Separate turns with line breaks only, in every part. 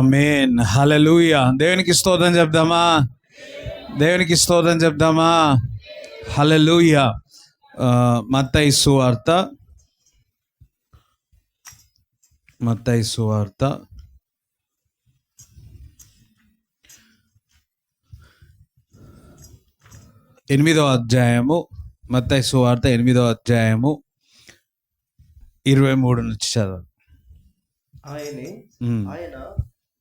ఆమేన్, హల్లెలూయా. దేవునికి స్తోత్రం చెప్దామా? దేవునికి స్తోత్రం చెప్దామా? హల్లెలూయా. మత్తయి సువార్త 8వ అధ్యాయము, మత్తయి సువార్త 8వ అధ్యాయము 23 నుంచి చదవండి.
ఆయన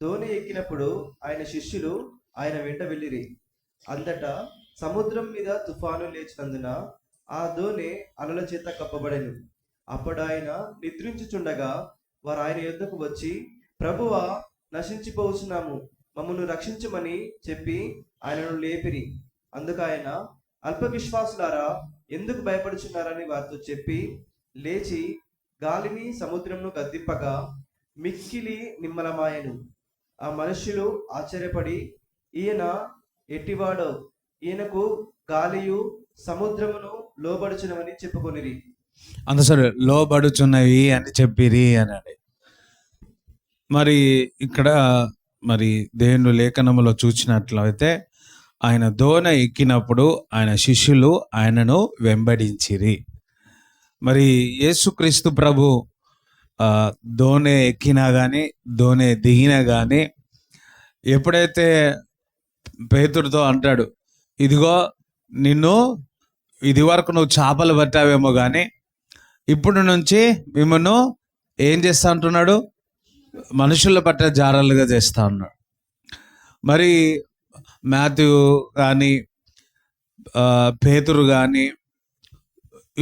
దోణి ఎక్కినప్పుడు ఆయన శిష్యులు ఆయన వెంట వెళ్ళిరి. అంతటా సముద్రం మీద తుఫాను లేచినందున ఆ దోణి అలల చేత కప్పబడెను. అప్పుడు ఆయన నిద్రించుచుండగా వారు ఆయన యొద్దకు వచ్చి, ప్రభువా, నశించిపోతున్నాము, మమ్మల్ని రక్షించమని చెప్పి ఆయనను లేపిరి. అందుకు ఆయన, అల్ప విశ్వాసులారా, ఎందుకు భయపడుచున్నారని వారితో చెప్పి లేచి గాలిని సముద్రంను గద్దింపగా మిక్కిలి నిమ్మలమాయెను. ఆ మనుష్యులు ఆశ్చర్యపడి, ఈయన ఎట్టివాడో, ఈయనకు గాలియు సముద్రమును లోబడుచున్నవని చెప్పుకొనిరి.
సరే, లోబడుచున్నవి అని చెప్పిరి అనండి. మరి ఇక్కడ దేవుని లేఖనములో చూసినట్లయితే ఆయన దోణ ఎక్కినప్పుడు ఆయన శిష్యులు ఆయనను వెంబడించిరి. మరి యేసుక్రీస్తు ప్రభు దోణి ఎక్కినా కానీ దోణి దిగినా కానీ ఎప్పుడైతే పేతురుతో అంటాడు, ఇదిగో నిన్ను ఇది వరకు నువ్వు చేపలు పట్టావేమో కానీ ఇప్పుడు నుంచి మిమ్మల్ని ఏం చేస్తా అంటున్నాడు? మనుషుల పట్ల జారాలుగా చేస్తా ఉన్నాడు. మరి మాథ్యూ కానీ పేతురు కానీ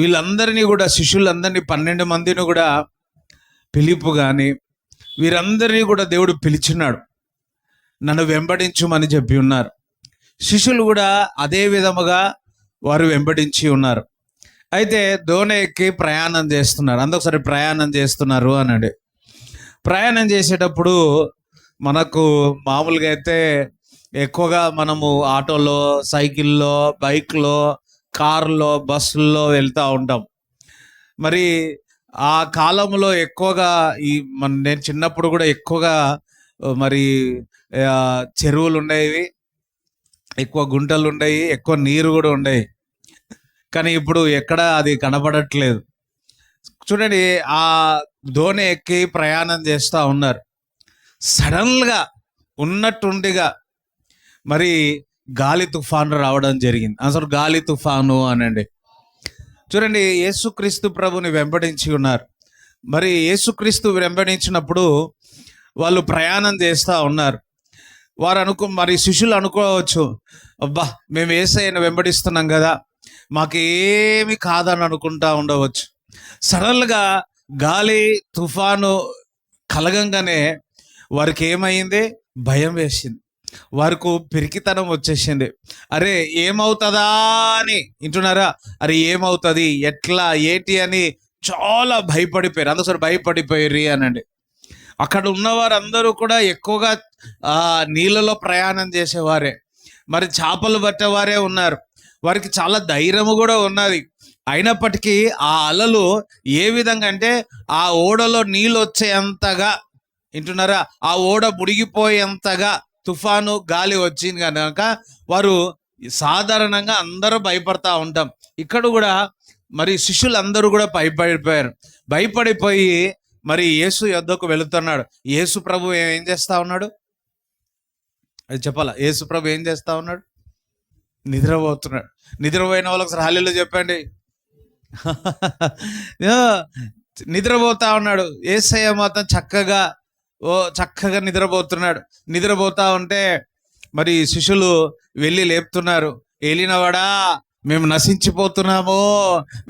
వీళ్ళందరినీ కూడా, శిష్యులందరినీ 12 మందిని కూడా, ఫిలిప్పు కానీ వీరందరినీ కూడా దేవుడు పిలిచినాడు, నన్ను వెంబడించుమని చెప్పి ఉన్నారు. శిష్యులు కూడా అదే విధముగా వారు వెంబడించి ఉన్నారు. అయితే దోణి ఎక్కి ప్రయాణం చేస్తున్నారు. అందుకొకసారి ప్రయాణం చేస్తున్నారు అనండి. ప్రయాణం చేసేటప్పుడు మనకు మామూలుగా అయితే ఎక్కువగా మనము ఆటోలో, సైకిల్లో, బైక్లో, కారులో, బస్సుల్లో వెళ్తూ ఉంటాం. మరి ఆ కాలంలో ఎక్కువగా నేను చిన్నప్పుడు కూడా ఎక్కువగా మరి చెరువులు ఉండేవి, ఎక్కువ గుంటలు ఉండేవి, ఎక్కువ నీరు కూడా ఉండేవి. కానీ ఇప్పుడు ఎక్కడ అది కనపడట్లేదు. చూడండి, ఆ దోణి ఎక్కి ప్రయాణం చేస్తూ ఉన్నారు. సడన్గా ఉన్నట్టుండిగా మరి గాలి తుఫాను రావడం జరిగింది. అసలు గాలి తుఫాను అనండి. చూడండి, యేసుక్రీస్తు ప్రభుని వెంబడించి ఉన్నారు. మరి యేసుక్రీస్తు వెంబడించినప్పుడు వాళ్ళు ప్రయాణం చేస్తూ ఉన్నారు. మరి శిష్యులు అనుకోవచ్చు, అబ్బా, మేము యేసయ్యను వెంబడిస్తున్నాం కదా, మాకేమి కాదని అనుకుంటా ఉండవచ్చు. సడన్గా గాలి తుఫాను కలగంగానే వారికి ఏమైంది? భయం వేసింది. వారికి పిరికితనం వచ్చేసింది. అరే ఏమవుతుందా అని వింటున్నారా? అరే ఏమవుతుంది, ఎట్లా, ఏంటి అని చాలా భయపడిపోయారు. అందుకోసం భయపడిపోయారు అనండి. అక్కడ ఉన్నవారందరూ కూడా ఎక్కువగా నీళ్ళలో ప్రయాణం చేసేవారే, మరి చేపలు పట్టేవారే ఉన్నారు. వారికి చాలా ధైర్యము కూడా ఉన్నది. అయినప్పటికీ ఆ అలలు ఏ విధంగా అంటే ఆ ఓడలో నీళ్ళు వచ్చేంతగా, వింటున్నారా, ఆ ఓడ మునిగిపోయేంతగా తుఫాను గాలి వచ్చింది కనుక వారు సాధారణంగా అందరూ భయపడతా ఉంటాం. ఇక్కడ కూడా మరి శిష్యులు అందరూ కూడా భయపడిపోయారు. భయపడిపోయి మరి యేసు యొద్దకు వెళుతున్నాడు. యేసు ప్రభు ఏం చేస్తా ఉన్నాడు? అది చెప్పాలా? యేసు ప్రభు ఏం చేస్తా ఉన్నాడు? నిద్రపోతున్నాడు. నిద్రపోయిన వాళ్ళకి హల్లెలూయా చెప్పండి. నిద్రపోతా ఉన్నాడు. యేసయ్య మాత్రం చక్కగా నిద్రపోతున్నాడు. నిద్రపోతా ఉంటే మరి శిష్యులు వెళ్ళి లేపుతున్నారు, ఏలినవాడా, మేము నశించిపోతున్నాము,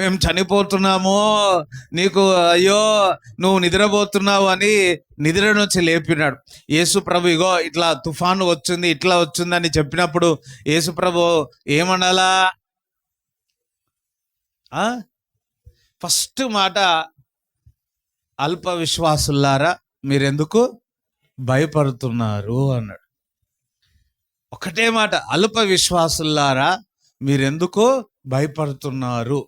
మేము చనిపోతున్నాము, నీకు అయ్యో నువ్వు నిద్రపోతున్నావు అని నిద్ర నుంచి లేపినాడు. యేసు ప్రభు ఇగో ఇట్లా తుఫాను వచ్చింది, ఇట్లా వచ్చిందని చెప్పినప్పుడు యేసు ప్రభు ఏమనాలా? ఫస్ట్ మాట, అల్ప విశ్వాసులారా మీరెందుకు భయపడుతున్నారు అన్నాడు. ఒకటే మాట, అల్ప విశ్వాసులారా మీరెందుకు భయపడుతున్నారు.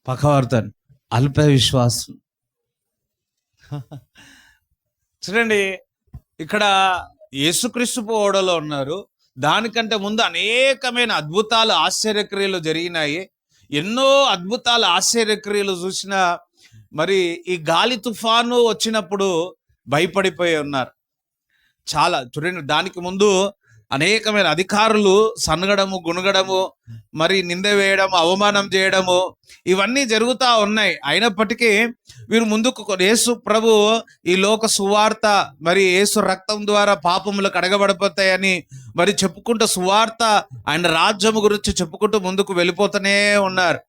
పక్కవార్తను అల్ప విశ్వాసం. చూడండి, ఇక్కడ యేసుక్రీస్తు ఓడలో ఉన్నారు. దానికంటే ముందు అనేకమైన అద్భుతాలు ఆశ్చర్యక్రియలు జరిగినాయి. ఎన్నో అద్భుతాలు ఆశ్చర్యక్రియలు చూసిన మరి ఈ గాలి తుఫాను వచ్చినప్పుడు భయపడిపోయి ఉన్నారు. చాలా చూడండి, దానికి ముందు అనేకమైన అధికారులు సనగడము, గుణగడము, మరి నింద వేయడం, అవమానం చేయడము ఇవన్నీ జరుగుతూ ఉన్నాయి. అయినప్పటికీ వీరు ముందుకు యేసు ప్రభు ఈ లోక సువార్త, మరి యేసు రక్తం ద్వారా పాపములు కడగబడిపోతాయని మరి చెప్పుకుంటూ సువార్త, ఆయన రాజ్యము గురించి చెప్పుకుంటూ ముందుకు వెళ్ళిపోతూనే ఉన్నారు.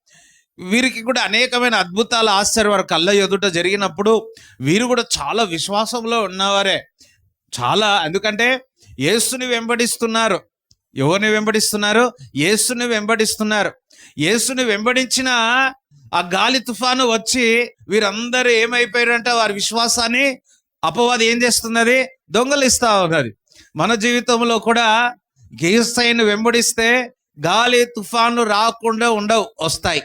వీరికి కూడా అనేకమైన అద్భుతాలు ఆశ్చర్య వారి కళ్ళ ఎదుట జరిగినప్పుడు వీరు కూడా చాలా విశ్వాసంలో ఉన్నవారే. చాలా, ఎందుకంటే యేసుని వెంబడిస్తున్నారు. ఎవరిని వెంబడిస్తున్నారు? యేసుని వెంబడిస్తున్నారు. యేసుని వెంబడించిన ఆ గాలి తుఫాను వచ్చి వీరందరూ ఏమైపోయారంటే వారి విశ్వాసాన్ని అపవాది ఏం చేస్తున్నది? దొంగలిస్తా ఉన్నది. మన జీవితంలో కూడా యేసుని వెంబడిస్తే గాలి తుఫాను రాకుండా ఉండవు, వస్తాయి.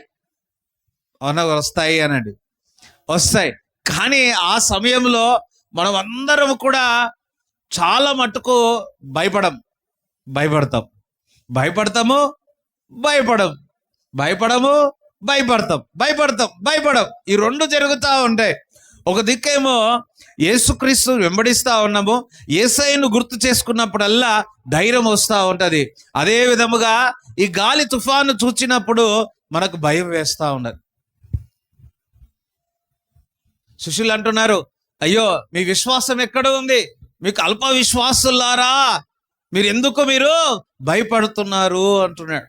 వస్తాయి అనండి, వస్తాయి. కానీ ఆ సమయంలో మనం అందరం కూడా చాలా మటుకు భయపడతాము, భయపడం. ఈ రెండు జరుగుతూ ఉంటాయి. ఒక దిక్కేమో యేసుక్రీస్తు వెంబడిస్తా ఉన్నాము, యేసయ్యను గుర్తు చేసుకున్నప్పుడల్లా ధైర్యం వస్తూ ఉంటది. అదే విధముగా ఈ గాలి తుఫాను చూచినప్పుడు మనకు భయం వేస్తూ ఉన్నది. శిష్యులు అంటున్నారు, అయ్యో మీ విశ్వాసం ఎక్కడ ఉంది? మీకు అల్ప విశ్వాసులారా, మీరు భయపడుతున్నారు అంటున్నాడు.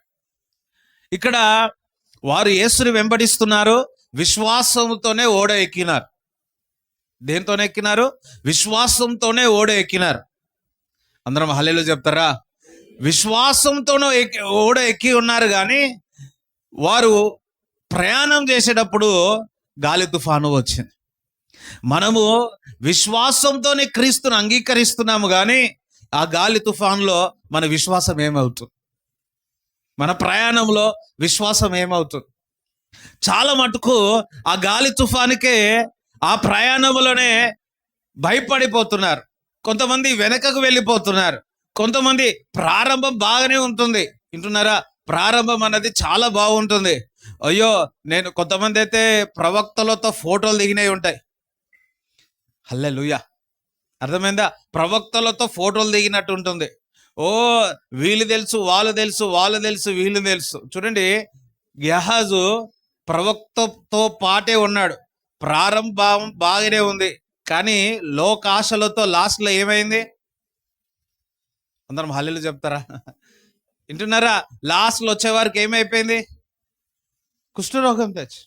ఇక్కడ వారు యేసుని వెంబడిస్తున్నారు, విశ్వాసంతోనే ఓడ ఎక్కినారు. దేంతోనే ఎక్కినారు? విశ్వాసంతోనే ఓడ ఎక్కినారు. అందరం హల్లెలూయా చెప్తారా? విశ్వాసంతోనూ ఓడ ఎక్కి ఉన్నారు. కానీ వారు ప్రయాణం చేసేటప్పుడు గాలి తుఫాను వచ్చింది. మనము విశ్వాసంతోనే క్రీస్తుని అంగీకరిస్తున్నాము, కానీ ఆ గాలి తుఫాన్లో మన విశ్వాసం ఏమవుతుంది? మన ప్రయాణంలో విశ్వాసం ఏమవుతుంది? చాలా మటుకు ఆ గాలి తుఫానుకే, ఆ ప్రయాణంలోనే భయపడిపోతున్నారు. కొంతమంది వెనకకు వెళ్ళిపోతున్నారు. కొంతమంది ప్రారంభం బాగానే ఉంటుంది. వింటున్నారా? ప్రారంభం అన్నది చాలా బాగుంటుంది. అయ్యో, కొంతమంది అయితే ప్రవక్తలతో ఫోటోలు దిగినవి ఉంటాయి. హల్లెలూయా, అర్థమైందా? ప్రవక్తలతో ఫోటోలు దిగినట్టు ఉంటుంది. ఓ వీళ్ళు తెలుసు, వాళ్ళు తెలుసు, వీళ్ళు తెలుసు. చూడండి, గెహాజు ప్రవక్తతో పాటే ఉన్నాడు. ప్రారంభం బాగానే ఉంది, కానీ లోకాశలతో లాస్ట్లో ఏమైంది? అందరం హల్లెలూయా చెప్తారా? వింటున్నారా? లాస్ట్లో వచ్చేవారికి ఏమైపోయింది? కుష్ఠరోగం తెచ్చి.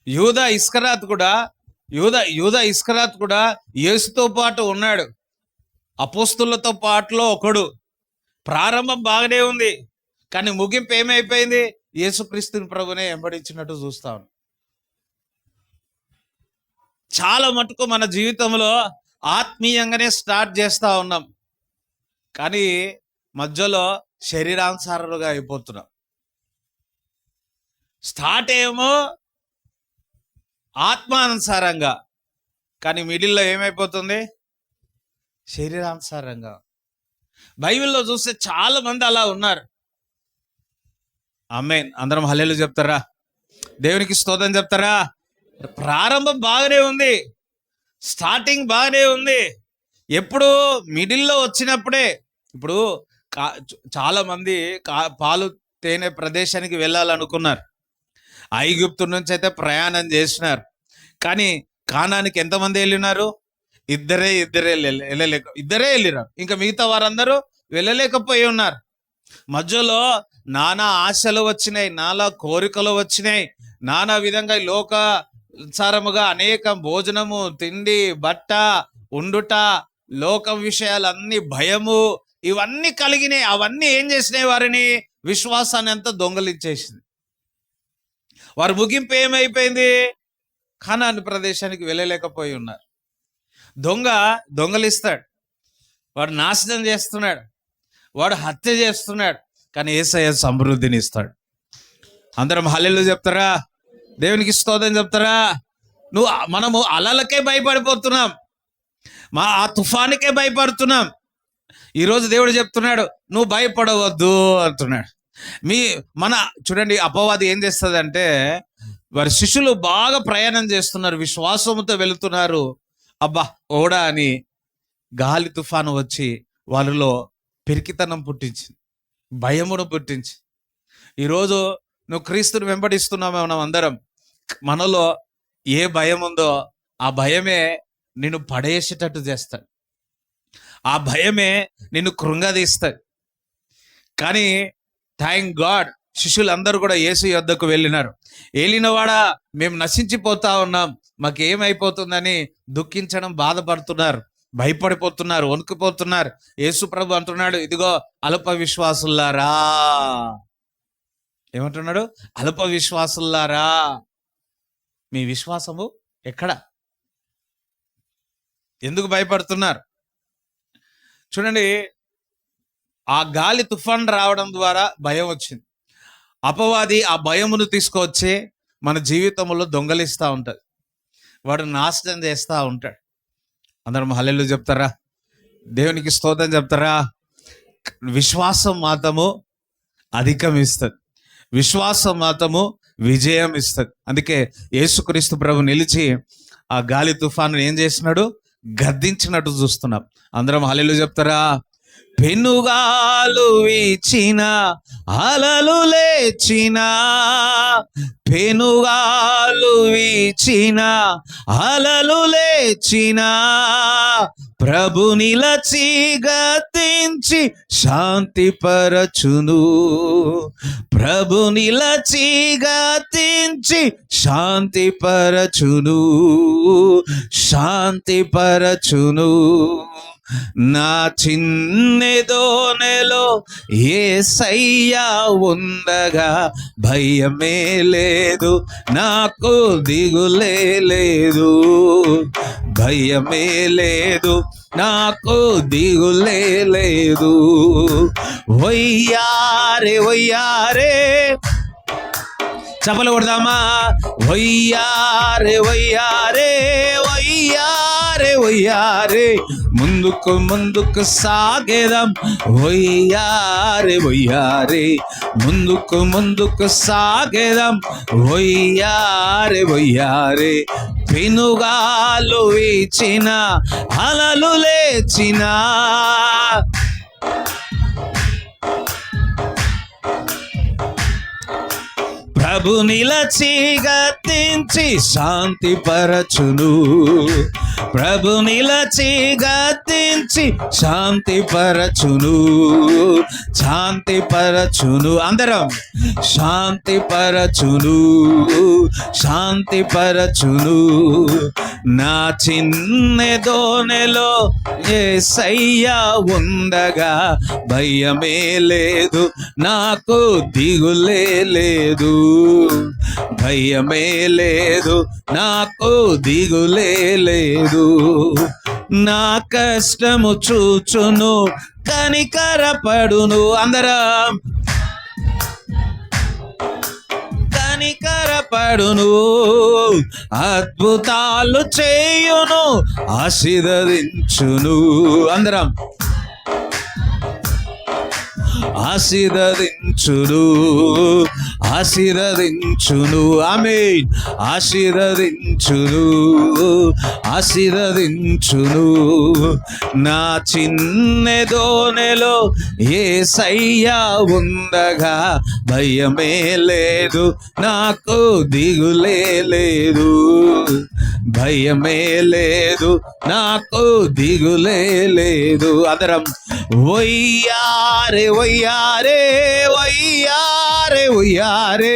యూదా ఇస్కరాత్ కూడా యేసుతో పాటు ఉన్నాడు, అపోస్తులతో పాటులో ఒకడు. ప్రారంభం బాగానే ఉంది, కానీ ముగింపు ఏమైపోయింది? యేసుక్రీస్తుని ప్రభునే వెంబడించినట్టు చూస్తాను. చాలా మటుకు మన జీవితంలో ఆత్మీయంగానే స్టార్ట్ చేస్తూ ఉన్నాం, కానీ మధ్యలో శరీరానుసారులుగా అయిపోతున్నాం. స్టార్ట్ ఏమో ఆత్మానుసారంగా, కానీ మిడిల్లో ఏమైపోతుంది? శరీరానుసారంగా. బైబిల్లో చూస్తే చాలా మంది అలా ఉన్నారు. ఆమేన్. అందరం హల్లెలూయా చెప్తారా? దేవునికి స్తోత్రం చెప్తారా? ప్రారంభం బాగానే ఉంది, స్టార్టింగ్ బాగానే ఉంది. ఎప్పుడు మిడిల్లో వచ్చినప్పుడే. ఇప్పుడు చాలా మంది పాలు తేనె ప్రదేశానికి వెళ్ళాలనుకున్నారు. ఐగుప్తు నుంచి అయితే ప్రయాణం చేసినారు, కానీ కానానికి ఎంతమంది వెళ్ళినారు? ఇద్దరే వెళ్ళినారు. ఇంకా మిగతా వారందరూ వెళ్ళలేకపోయి ఉన్నారు. మధ్యలో నానా ఆశలు వచ్చినాయి, నానా కోరికలు వచ్చినాయి, నానా విధంగా లోకానుసారముగా అనేక భోజనము, తిండి, బట్ట, ఉండుట, లోక విషయాలన్నీ, భయము, ఇవన్నీ కలిగినాయి. అవన్నీ ఏం చేసినాయి? వారిని, విశ్వాసాన్ని అంతా దొంగలించేసింది. వారి ముగింపు ఏమైపోయింది? కానాను ప్రదేశానికి వెళ్ళలేకపోయి ఉన్నారు. దొంగలిస్తాడు, వాడు నాశనం చేస్తున్నాడు, వాడు హత్య చేస్తున్నాడు, కానీ యేసయ్య సమృద్ధిని ఇస్తాడు. అందరం హల్లెలూయా చెప్తారా? దేవునికి స్తోత్రం చెప్తారా? మనము అలలకే భయపడిపోతున్నాం, ఆ తుఫానుకే భయపడుతున్నాం. ఈరోజు దేవుడు చెప్తున్నాడు, నువ్వు భయపడవద్దు అంటున్నాడు. చూడండి, అపవాది ఏం చేస్తుందంటే, వారి శిష్యులు బాగా ప్రయాణం చేస్తున్నారు, విశ్వాసంతో వెళుతున్నారు. అబ్బా ఓడా అని గాలి తుఫాను వచ్చి వాళ్ళలో పెరికితనం పుట్టించింది, భయమును పుట్టించి. ఈరోజు నువ్వు క్రీస్తుని వెంబడిస్తున్నామే మనం అందరం, మనలో ఏ భయం ఉందో ఆ భయమే నిన్ను పడేసేటట్టు చేస్తాడు, ఆ భయమే నిన్ను కృంగదీస్తాడు. కానీ థ్యాంక్ గాడ్, శిష్యులందరూ కూడా యేసు యొద్దకు వెళ్ళినారు. ఏలినవాడా, మేము నశించిపోతా ఉన్నాం, మాకేమైపోతుందని దుఃఖించడం, బాధపడుతున్నారు, భయపడిపోతున్నారు, వణుకుపోతున్నారు. యేసు ప్రభు అంటున్నాడు, ఇదిగో అల్ప విశ్వాసులారా. ఏమంటున్నాడు? అల్ప విశ్వాసులారా, మీ విశ్వాసము ఎక్కడ? ఎందుకు భయపడుతున్నారు? చూడండి, ఆ గాలి తుఫాన్ రావడం ద్వారా భయం వచ్చింది. అపవాది ఆ భయమును తీసుకొచ్చి మన జీవితంలో దొంగలిస్తూ ఉంటాడు, వాడు నాశనం చేస్తూ ఉంటాడు. అందరం హల్లెలూయా చెప్తారా? దేవునికి స్తోత్రం చెప్తారా? విశ్వాసం మాత్రము అధికమిస్తుంది, విశ్వాసం మాత్రము విజయం ఇస్తుంది. అందుకే యేసుక్రీస్తు ప్రభు నిలిచి ఆ గాలి తుఫాను ఏం చేసినాడు? గద్దించినట్టు చూస్తున్నాం. అందరం హల్లెలూయా చెప్తారా? పెనుగాలు వీచిన, అలలు లేచిన, పెనుగాలు వీచిన, అలలు లేచిన, ప్రభు నిలచి గద్దించి శాంతిపరచును, ప్రభు నిలచి గద్దించి శాంతిపరచును, శాంతిపరచును. నా చిన్నెదోనెలో యేసయ్యా ఉండగా భయమే లేదు, నాకు దిగులే లేదు, భయమే లేదు, నాకు దిగులే లేదు. వయ్యారే వయ్యారే, చపలు కొడదామా? వయ్యారే వయ్యారే, వయ్యారే వయ్యారే, ముందుకు ముందుకు సాగేదాం. వయ్యారే వయ్యారే, ముందుకు ముందుకు సాగేదాం. వయ్యారే వయ్యారే, పెనుగాలు వీచిన, అలలు లేచిన, ప్రభు నిలచి గద్దించి శాంతిపరచును, ప్రభు నిలచి గద్దించి శాంతిపరచును, శాంతిపరచును. అందరం శాంతిపరచును, శాంతిపరచును. నా చిన్నెదోనెలో యేసయ్యా ఉండగా భయమే లేదు, నాకు దిగులే లేదు, భయమే లేదు, నాకు దిగులే లేదు. నా కష్టము చూచును, కనికరపడును. అందరం కనికరపడును, అద్భుతాలు చేయును, ఆశీర్వదించును. అందరం ఆశీర్వదించును, ఆశీర్వదించును. ఆమేన్. ఆశీర్వదించును, ఆశీర్వదించును. నా చిన్నెదోనెలో యేసయ్యా ఉండగా భయమే లేదు, నాకు దిగులే లేదు, భయమే లేదు, నాకు దిగులే లేదు. అందరం వయ్యారే వయ్యారే, వయ్యారే వయ్యారే,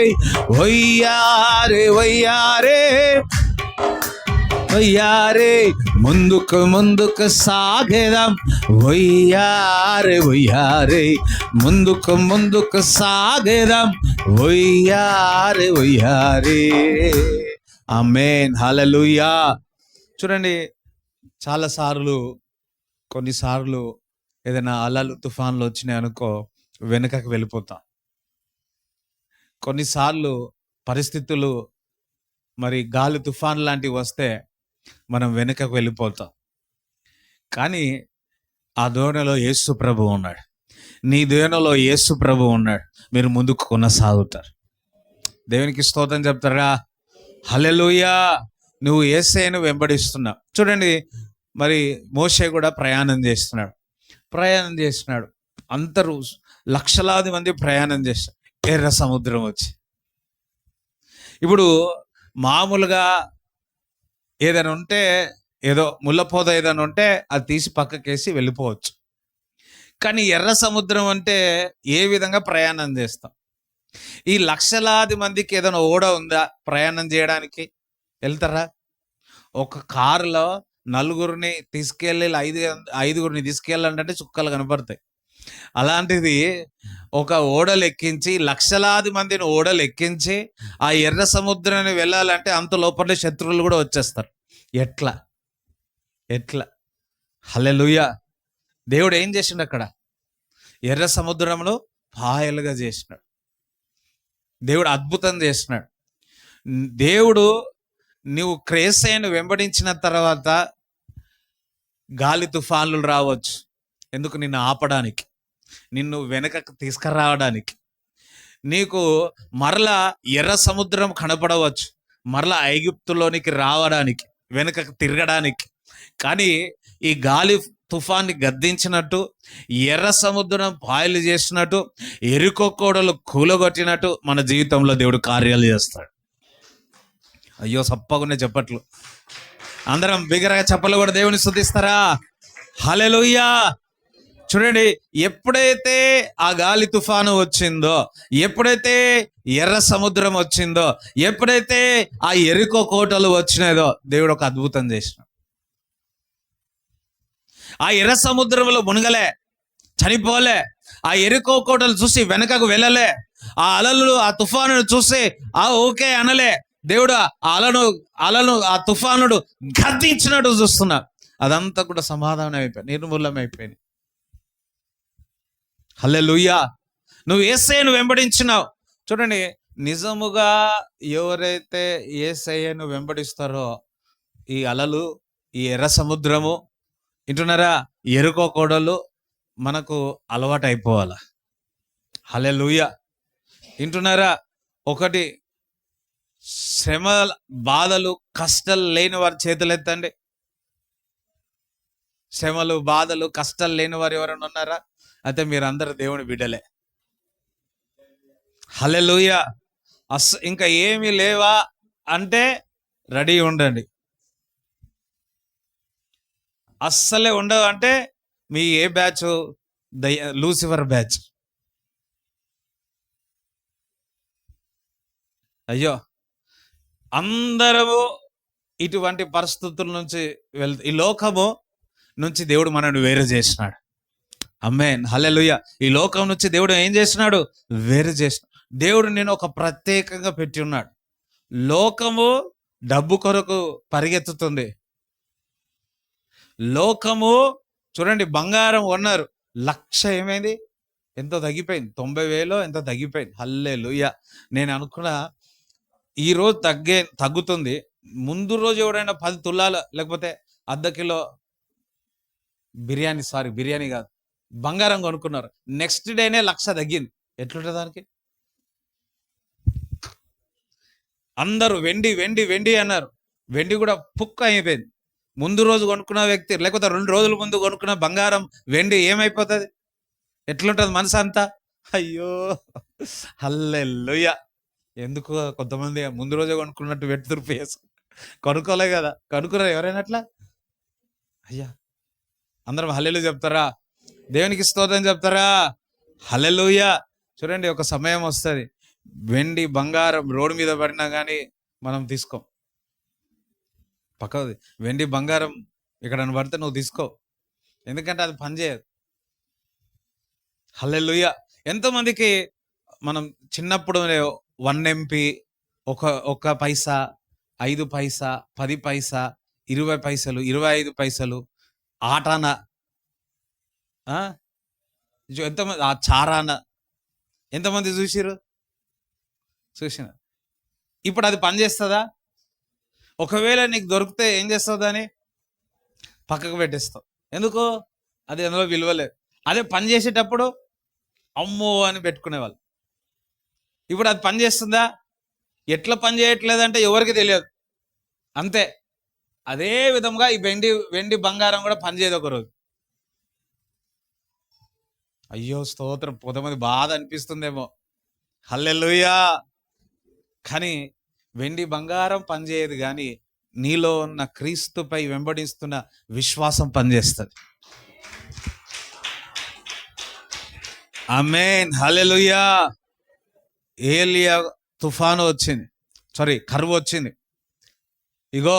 వయ్యారే వయ్యారే, వయ్యారే, ముందుకు ముందుకు సాగేదాం. వయ్యారే వయ్యారే, ముందుకు ముందుకు సాగేదాం. వయ్యారే వయ్యారే. ఆమేన్. హల్లెలూయా. చూడండి, కొన్నిసార్లు ఏదైనా అలలు తుఫాన్లు వచ్చినాయి అనుకో, వెనుకకు వెళ్ళిపోతాం. కొన్నిసార్లు పరిస్థితులు మరి గాలి తుఫాన్ లాంటివి వస్తే మనం వెనుకకు వెళ్ళిపోతాం. కానీ ఆ దోణిలో యేసు ప్రభు ఉన్నాడు. నీ దోణిలో యేసు ప్రభు ఉన్నాడు. మీరు ముందుకు కొనసాగుతారు. దేవునికి స్తోత్రం చెప్తారా? హల్లెలూయా. నువ్వు యేసయ్యను వెంబడిస్తున్నావు. చూడండి, మరి మోషే కూడా ప్రయాణం చేస్తున్నాడు. అందరూ లక్షలాది మంది ప్రయాణం చేస్తారు. ఎర్ర సముద్రం వచ్చి, ఇప్పుడు మామూలుగా ఏదైనా ఉంటే, ఏదో ముళ్ళపోద ఏదైనా ఉంటే అది తీసి పక్కకేసి వెళ్ళిపోవచ్చు. కానీ ఎర్ర సముద్రం అంటే ఏ విధంగా ప్రయాణం చేస్తాం? ఈ లక్షలాది మందికి ఏదైనా ఓడ ఉందా ప్రయాణం చేయడానికి? వెళ్తారా? ఒక కారులో నలుగురిని తీసుకెళ్ళి ఐదుగురిని తీసుకెళ్ళాలంటే చుక్కలు కనపడతాయి. అలాంటిది ఒక ఓడలు ఎక్కించి లక్షలాది మందిని ఓడలు ఎక్కించి ఆ ఎర్ర సముద్రాన్ని వెళ్ళాలంటే అంత లోపల శత్రువులు కూడా వచ్చేస్తారు. ఎట్లా? హల్లెలూయా. దేవుడు ఏం చేసిండు అక్కడ? ఎర్ర సముద్రంలో పాయలుగా చేసినాడు. దేవుడు అద్భుతం చేసినాడు. దేవుడు, నువ్వు యేసయ్యను వెంబడించిన తర్వాత గాలి తుఫాన్లు రావచ్చు. ఎందుకు? నిన్ను ఆపడానికి, నిన్ను వెనకకు తీసుకురావడానికి. నీకు మరలా ఎర్ర సముద్రం కనపడవచ్చు, మరలా ఐగుప్తులోనికి రావడానికి, వెనుకకు తిరగడానికి. కానీ ఈ గాలి తుఫాన్ని గద్దించినట్టు, ఎర్ర సముద్రం పాయలు చేసినట్టు, ఎరుకో కోడలు కూలగొట్టినట్టు మన జీవితంలో దేవుడు కార్యాలు చేస్తాడు. అయ్యో, సప్పగునే చెప్పట్లు. అందరం బిగరగా చెప్పలు కూడా దేవుని స్తుతిస్తారా? హల్లెలూయా. చూడండి, ఎప్పుడైతే ఆ గాలి తుఫాను వచ్చిందో, ఎప్పుడైతే ఎర్ర సముద్రం వచ్చిందో, ఎప్పుడైతే ఆ ఎరుకో కోటలు వచ్చినాయో, దేవుడు ఒక అద్భుతం చేసిన. ఆ ఎర్ర సముద్రంలో మునగలే, చనిపోలే. ఆ ఎరుకో కోటలు చూసి వెనకకు వెళ్ళలే. ఆ అలలు, ఆ తుఫానును చూసి ఓకే అనలే. దేవుడు అలను ఆ తుఫానుడు గద్దించినట్టు చూస్తున్నా. అదంతా కూడా సమాధానం అయిపోయింది, నిర్మూలం అయిపోయింది. హల్లెలూయా. నువ్వు యేసయ్యను వెంబడించినావు. చూడండి, నిజముగా ఎవరైతే యేసయ్యను వెంబడిస్తారో ఈ అలలు, ఈ ఎర్ర సముద్రము, వింటున్నారా, ఎరుకో కోడలు మనకు అలవాటు అయిపోవాలా. హల్లెలూయా. వింటున్నారా? ఒకటి, శ్రమ, బాధలు, కష్టాలు లేని వారి చేతులు ఎత్తండి. శ్రమలు, బాధలు, కష్టాలు లేని వారు ఎవరైనా ఉన్నారా? అయితే మీరందరూ దేవుని బిడ్డలే. హల్లెలూయా. ఇంకా ఏమీ లేవా అంటే రెడీ ఉండండి. అస్సలే ఉండవు అంటే మీ ఏ బ్యాచ్? Lucifer batch. అయ్యో, అందరము ఇటువంటి పరిస్థితుల నుంచి ఈ లోకము నుంచి దేవుడు మనల్ని వేరు చేసినాడు. ఆమేన్, హల్లెలూయా. ఈ లోకం నుంచి దేవుడు ఏం చేసినాడు? వేరు చేసినాడు. దేవుడు నేను ఒక ప్రత్యేకంగా పెట్టి ఉన్నాడు. లోకము డబ్బు కొరకు పరిగెత్తుతుంది. లోకము, చూడండి, బంగారం కొన్నారు, 1,00,000 ఏమైంది? ఎంతో తగ్గిపోయింది. 90,000 ఎంతో తగ్గిపోయింది. హల్లెలూయా. నేను అనుకున్నా ఈరోజు తగ్గుతుంది. ముందు రోజు ఎవడైనా 10 తులాలు లేకపోతే అర్ధ కిలో బిర్యానీ కాదు, బంగారం కొనుక్కున్నారు. నెక్స్ట్ డేనే 1,00,000 తగ్గింది. ఎట్లుంటుంది దానికి? అందరూ వెండి వెండి వెండి అన్నారు. వెండి కూడా పుక్క అయిపోయింది. ముందు రోజు కొనుక్కున్న వ్యక్తి, లేకపోతే 2 రోజుల ముందు కొనుక్కున్న బంగారం, వెండి ఏమైపోతుంది? ఎట్లుంటుంది మనసు అంతా? అయ్యో, హల్లెలూయా. ఎందుకు కొంతమంది ముందు రోజే కొనుక్కున్నట్టు వెట్టుతురు పేసు కొనుక్కోలే కదా? కొనుక్కున్నారు ఎవరైనా అట్లా? అయ్యా, అందరం హల్లెలూయా చెప్తారా? దేవునికి స్తోత్రం చెప్తారా? హల్లెలూయా. చూడండి, ఒక సమయం వస్తుంది, వెండి బంగారం రోడ్డు మీద పడినా కానీ మనం తీసుకోం. పక్కది వెండి బంగారం ఇక్కడ పడితే నువ్వు తీసుకో, ఎందుకంటే అది పనిచేయదు. హల్లెలూయా. ఎంతోమందికి మనం చిన్నప్పుడు 1 MP, ఒక పైసా, 5 పైసా, 10 పైసా, 20 పైసలు, 25 పైసలు, ఆటాన, ఎంతమంది ఆ చారాన, ఎంతమంది చూసిరు? ఇప్పుడు అది పనిచేస్తుందా? ఒకవేళ నీకు దొరికితే ఏం చేస్తావు? దాన్ని పక్కకు పెట్టేస్తావు. ఎందుకు? అది అందులో విలువలేదు. అదే పని చేసేటప్పుడు అమ్మో అని పెట్టుకునేవాళ్ళు. ఇప్పుడు అది పని చేస్తుందా? ఎట్లా పని చేయట్లేదంటే ఎవరికి తెలియదు. అంతే. అదే విధంగా ఈ వెండి బంగారం కూడా పనిచేయదు ఒకరోజు. అయ్యో స్తోత్రం, కొంతమంది బాధ అనిపిస్తుందేమో. హల్లెలూయా. కానీ వెండి బంగారం పనిచేయదు, కానీ నీలో ఉన్న క్రీస్తుపై వెంబడిస్తున్న విశ్వాసం పనిచేస్తుంది. ఆమేన్, హల్లెలూయా. ఏలియా తుఫాను వచ్చింది, కరువు వచ్చింది. ఇగో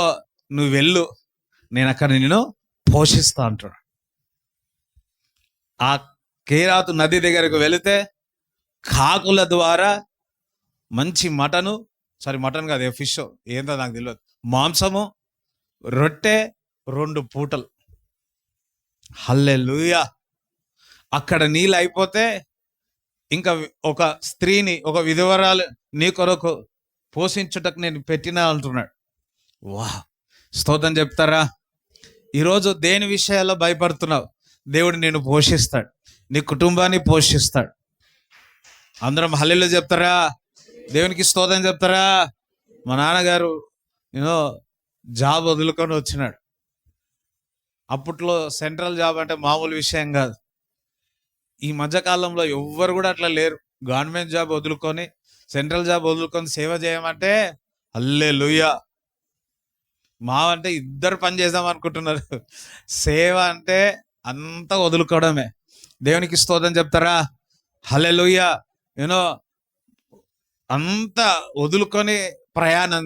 నువ్వు వెళ్ళు, నేను అక్కడ నిన్ను పోషిస్తా అంటాడు. ఆ కేరాతు నది దగ్గరకు వెళితే కాకుల ద్వారా మంచి మటన్ కాదు, ఫిష్ ఏందో నాకు తెలియదు, మాంసము, రొట్టె 2 పూటలు. హల్లెలూయా. అక్కడ నీళ్ళు అయిపోతే ఇంకా ఒక స్త్రీని, ఒక విధవరాలు నీ కొరకు పోషించుటకు నేను పెట్టినా అంటున్నాడు. వా, స్తోత్రం చెప్తారా? ఈరోజు దేని విషయాల్లో భయపడుతున్నావు? దేవుడు నిన్ను పోషిస్తాడు, నీ కుటుంబాన్ని పోషిస్తాడు. అందరం హల్లెలూయా చెప్తారా? దేవునికి స్తోత్రం చెప్తారా? మా నాన్నగారు జాబ్ వదులుకొని వచ్చినాడు. అప్పట్లో సెంట్రల్ జాబ్ అంటే మామూలు విషయం కాదు. ఈ మధ్యకాలంలో ఎవ్వరు కూడా అట్లా లేరు. గవర్నమెంట్ జాబ్ వదులుకొని, సెంట్రల్ జాబ్ వదులుకొని సేవ చేయమంటే హల్లెలూయా. అంటే ఇద్దరు పని చేద్దాం అనుకుంటున్నారు. సేవ అంటే అంతా వదులుకోవడమే. దేవునికి స్తోత్రం చెప్తారా? హల్లెలూయా. అంతా వదులుకొని ప్రయాణం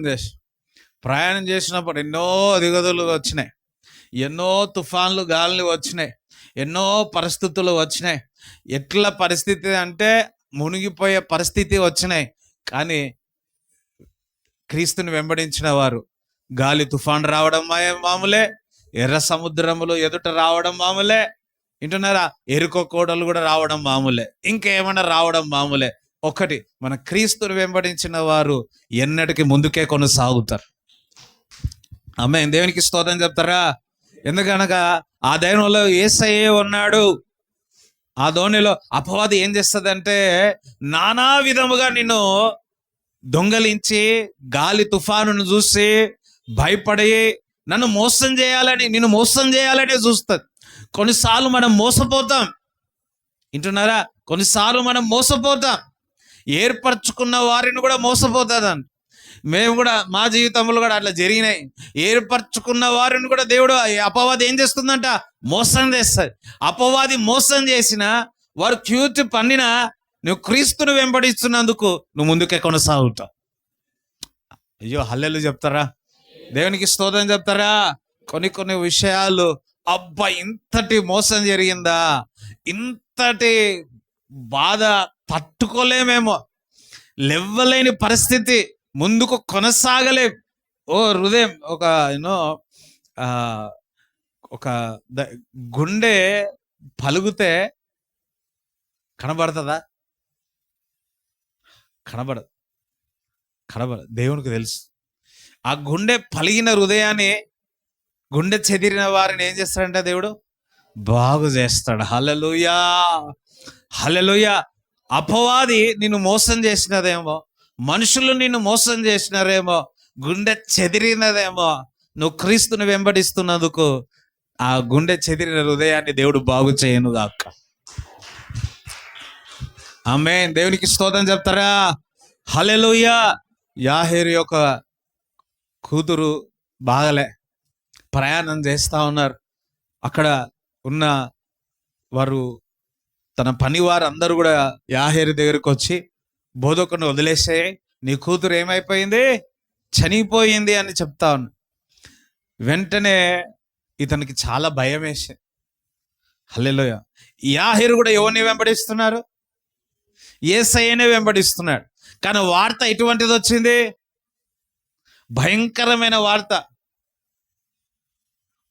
చేసినప్పుడు ఎన్నో దిగదులు వచ్చినాయి, ఎన్నో తుఫాన్లు గాలులు వచ్చినాయి, ఎన్నో పరిస్థితులు వచ్చినాయి. ఎట్లా పరిస్థితి అంటే మునిగిపోయే పరిస్థితి వచ్చినాయి. కానీ క్రీస్తుని వెంబడించిన వారు గాలి తుఫాన్ రావడం మామూలే, ఎర్ర సముద్రములు ఎదుట రావడం మామూలే, వింటున్నారా? ఎరుకో కోడలు కూడా రావడం మామూలే, ఇంకేమైనా రావడం మామూలే. ఒకటి, మన క్రీస్తుని వెంబడించిన వారు ఎన్నటికి ముందుకే కొనసాగుతారు. ఆమేన్, దేవునికి స్తోత్రం చెప్తారా? ఎందుకనగా ఆ దైవంలో యేసయ్యే ఉన్నాడు. ఆ ధోనిలో అపవాది ఏం చేస్తుందంటే నానా విధముగా నిన్ను దొంగలించి, గాలి తుఫానును చూసి భయపడి నిన్ను మోసం చేయాలని చూస్తుంది. కొన్నిసార్లు మనం మోసపోతాం, వింటున్నారా? కొన్నిసార్లు మనం మోసపోతాం. ఏర్పరచుకున్న వారిని కూడా మోసపోతుందని మేము కూడా మా జీవితంలో కూడా అట్లా జరిగినాయి. ఏర్పరచుకున్న వారిని కూడా దేవుడు అపవాది ఏం చేస్తుందంట? మోసం చేస్తుంది. అపవాది మోసం చేసిన వారు క్యూతి పన్నినా నువ్వు క్రీస్తును వెంబడిస్తున్నందుకు నువ్వు ముందుకే కొనసాగుతావు. అయ్యో హల్లెలూయా చెప్తారా? దేవునికి స్తోత్రం చెప్తారా? కొన్ని విషయాలు అబ్బా ఇంతటి మోసం జరిగిందా, ఇంతటి బాధ తట్టుకోలేమేమో, లెవ్వలేని పరిస్థితి, ముందుకు కొనసాగలేం. హృదయం ఒక గుండె పలుగుతే కనబడుతుందా? కనబడదు. దేవునికి తెలుసు. ఆ గుండె పలిగిన హృదయాన్ని, గుండె చెదిరిన వారిని ఏం చేస్తాడంటే దేవుడు బాగు చేస్తాడు. హల్లెలూయా, హల్లెలూయా. అపవాది నిన్ను మోసం చేసినదేమో, మనుషులు నిన్ను మోసం చేసినారేమో, గుండె చెదిరినదేమో, నువ్వు క్రీస్తుని వెంబడిస్తున్నందుకు ఆ గుండె చెదిరిన హృదయాన్ని దేవుడు బాగు చేయను గాక. ఆమేన్, దేవునికి స్తోత్రం చెప్తారా? హల్లెలూయా. యాహేరు యొక్క కూతురు బాగలే, ప్రయాణం చేస్తూ ఉన్నారు. అక్కడ ఉన్న వారు, తన పనివారు అందరూ కూడా యాహేరు దగ్గరికి వచ్చి బోధకుని వదిలేసే, నీ కూతురు ఏమైపోయింది? చనిపోయింది అని చెప్తా ఉన్నా. వెంటనే ఇతనికి చాలా భయం వేసింది. హల్లెలూయా. యాహేరు కూడా ఎవరిని వెంబడిస్తున్నారు? యేసయ్యనే వెంబడిస్తున్నాడు. కానీ వార్త ఎటువంటిది వచ్చింది? భయంకరమైన వార్త.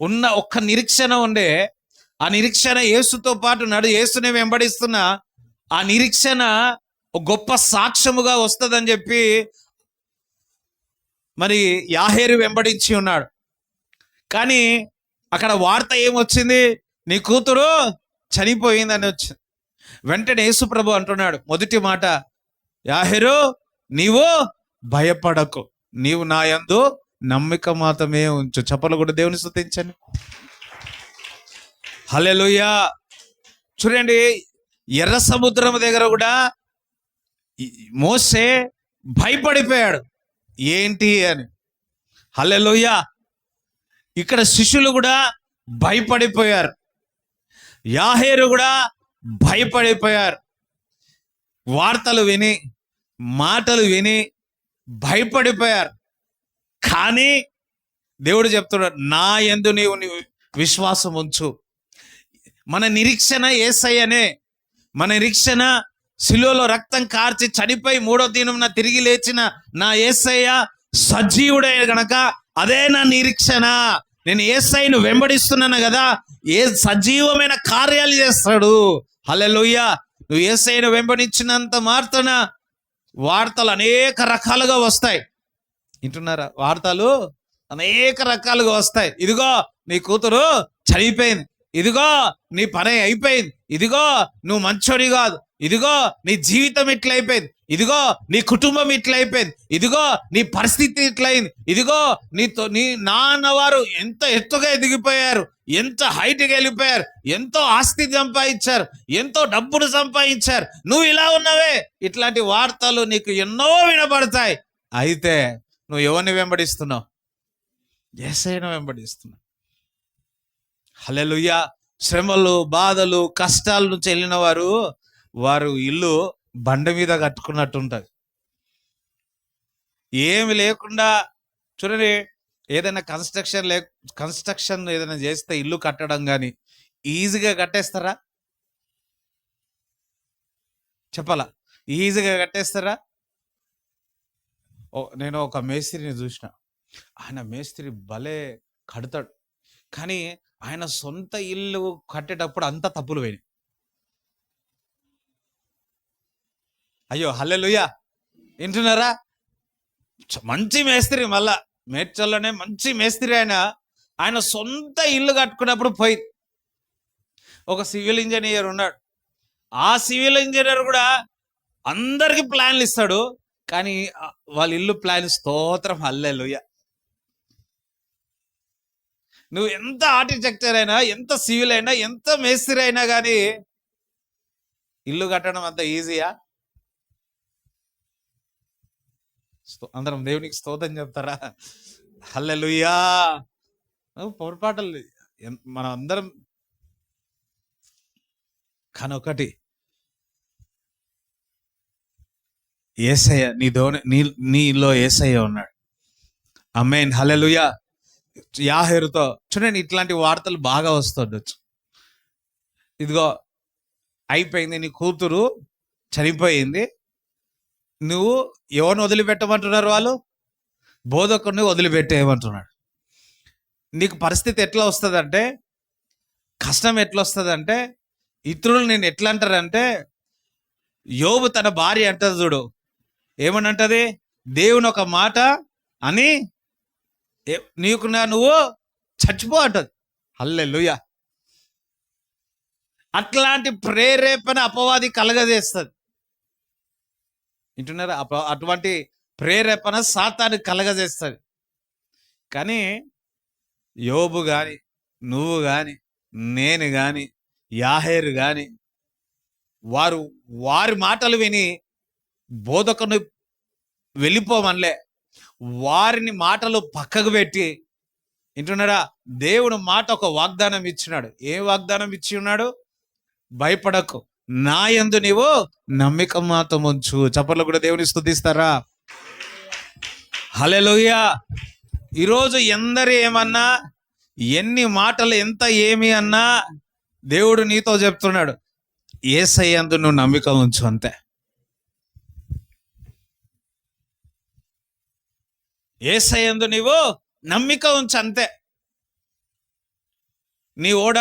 ఉన్న ఒక్క నిరీక్షణ ఉండే, ఆ నిరీక్షణ యేసుతో పాటు యేసుని వెంబడిస్తున్న ఆ నిరీక్షణ ఒక గొప్ప సాక్ష్యముగా వస్తుందని చెప్పి మరి యాహేరు వెంబడించి ఉన్నాడు. కానీ అక్కడ వార్త ఏమొచ్చింది? నీ కూతురు చనిపోయిందని వచ్చింది. వెంటనే యేసు ప్రభు అంటున్నాడు మొదటి మాట, యాహేరు నీవు భయపడకు, నీవు నా యందు నమ్మిక మాత్రమే ఉంచు. చప్పలు కూడా దేవుని స్తుతించండి. హల్లెలూయా. చూడండి, ఎర్ర సముద్రం దగ్గర కూడా మోసే భయపడిపోయాడు, ఏంటి అని. హల్లెలూయా. ఇక్కడ శిష్యులు కూడా భయపడిపోయారు, యాహేరు కూడా భయపడిపోయారు. వార్తలు విని, మాటలు విని భయపడిపోయారు. కానీ దేవుడు చెప్తున్నాడు, నా యందు నీవు విశ్వాసం ఉంచు. మన నిరీక్షణ యేసయ్యనే. మన నిరీక్షణ శిలువలో రక్తం కార్చి చనిపోయి 3వ దినమున తిరిగి లేచిన నా యేసయ్య సజీవుడే గనక అదే నా నిరీక్షణ. నేను యేసయ్యను వెంబడిస్తున్నాను కదా, ఏ సజీవమైన కార్యాలు చేస్తాడు. హల్లెలూయా. నువ్వు యేసయ్యను వెంబడించినంత మాత్రాన వార్తలు అనేక రకాలుగా వస్తాయి. వింటున్నారా? వార్తలు అనేక రకాలుగా వస్తాయి. ఇదిగో నీ కూతురు చనిపోయింది, ఇదిగో నీ పని అయిపోయింది, ఇదిగో నువ్వు మంచోడి కాదు, ఇదిగో నీ జీవితం ఇట్లయిపోయింది, ఇదిగో నీ కుటుంబం ఇట్లయిపోయింది, ఇదిగో నీ పరిస్థితి ఇట్లయింది, ఇదిగో నీ నాన్నవారు ఎంత ఎత్తుగా ఎదిగిపోయారు, ఎంత హైట్కి వెళ్ళిపోయారు, ఎంతో ఆస్తి సంపాదించారు, ఎంతో డబ్బును సంపాదించారు, నువ్వు ఇలా ఉన్నావే. ఇట్లాంటి వార్తలు నీకు ఎన్నో వినబడతాయి. అయితే నువ్వు ఎవరిని వెంబడిస్తున్నావు? యేసయ్యను వెంబడిస్తున్నావు. హల్లెలూయా. శ్రమలు, బాధలు, కష్టాల నుంచి వెళ్ళిన వారు ఇల్లు బండ మీద కట్టుకున్నట్టుంటది. ఏమి లేకుండా చూడండి, ఏదైనా కన్స్ట్రక్షన్ ఏదైనా చేస్తే ఇల్లు కట్టడం కానీ ఈజీగా కట్టేస్తారా? చెప్పాలా? ఈజీగా కట్టేస్తారా? నేను ఒక మేస్త్రిని చూసిన, ఆయన మేస్త్రి భలే కడతాడు, కానీ ఆయన సొంత ఇల్లు కట్టేటప్పుడు అంతా తప్పులు పోయినాయి. అయ్యో, హల్లెలూయా. వింటున్నారా? మంచి మేస్త్రి, మళ్ళా మేడ్చల్లోనే మంచి మేస్త్రి. ఆయన సొంత ఇల్లు కట్టుకున్నప్పుడు పోయింది. ఒక సివిల్ ఇంజనీర్ ఉన్నాడు, ఆ సివిల్ ఇంజనీర్ కూడా అందరికి ప్లాన్లు ఇస్తాడు, కానీ వాళ్ళ ఇల్లు ప్లాన్ స్తోత్రం, హల్లెలూయా. నువ్వు ఎంత ఆర్కిటెక్చర్ అయినా, ఎంత సివిల్ అయినా, ఎంత మేస్త్రి అయినా కానీ ఇల్లు కట్టడం అంత ఈజీయా? అందరం దేవునికి స్తోత్రం చెప్తారా? హల్లెలూయా. పొరపాటలు మనం అందరం. కానీ ఒకటి, యేసయ్య నీలో యేసయ్య ఉన్నాడు. ఆమేన్, హల్లెలూయా. యాహేరుతో చూడండి, ఇట్లాంటి వార్తలు బాగా వస్తుండొచ్చు. ఇదిగో అయిపోయింది, నీ కూతురు చనిపోయింది, నువ్వు ఎవరిని వదిలిపెట్టమంటున్నారు? వాళ్ళు బోధకుడిని వదిలిపెట్టేయమంటున్నాడు. నీకు పరిస్థితి ఎట్లా వస్తుందంటే, కష్టం ఎట్లా వస్తుందంటే, ఇతరులు నేను ఎట్లా అంటారంటే, యోబు తన భార్య అంటది చూడు, ఏమని అంటది? దేవుని ఒక మాట అని నువ్వు చచ్చిపో అంటది. హల్లెలూయా. అట్లాంటి ప్రేరేపణ అపవాది కలగజేస్తుంది. వింటున్నారా? అటువంటి ప్రేరేపణ సాతాను కలగజేస్తుంది. కానీ యోబు కానీ, నువ్వు కానీ, నేను కానీ, యాహేరు కానీ వారి మాటలు విని బోధకుని వెళ్ళిపోమనలే, వారిని మాటలు పక్కకు పెట్టి, వింటున్నాడా? దేవుడు మాట ఒక వాగ్దానం ఇచ్చినాడు. ఏం వాగ్దానం ఇచ్చి ఉన్నాడు? భయపడకు, నా యందు నీవు నమ్మిక మాత్రం ఉంచు. చప్పట్లు కూడా దేవుని స్తుతిస్తారా? హల్లెలూయా. ఈరోజు ఎందరు ఏమన్నా, ఎన్ని మాటలు ఎంత ఏమి అన్నా, దేవుడు నీతో చెప్తున్నాడు, యేసయ్య యందు నువ్వు నమ్మిక ఉంచు, అంతే. యేసయ్య యందు నీవు నమ్మిక ఉంచు, అంతే. నీ ఓడ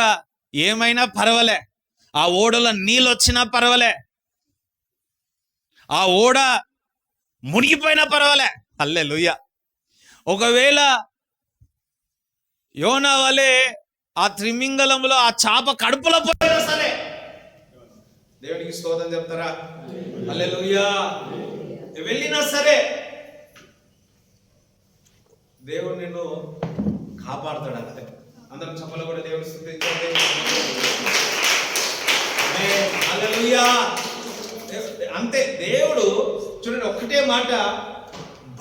ఏమైనా పర్వాలే, ఆ ఓడలో నీళ్ళు వచ్చినా పర్వాలే, ఆ ఓడ మునిగిపోయినా పర్వాలే. హల్లెలూయా. ఒకవేళ యోనా వలె ఆ త్రిమింగళంలో ఆ చాప కడుపులో పోయినా సరే, దేవునికి స్తోత్రం చెప్తారా? హల్లెలూయా. వెళ్ళినా సరే దేవుడు నిన్ను కాపాడుతాడు. అంతే. అందరం చప్పలు కూడా దేవుని స్తుతించండి. హల్లెలూయా. అంతే. దేవుడు చూడండి, ఒక్కటే మాట,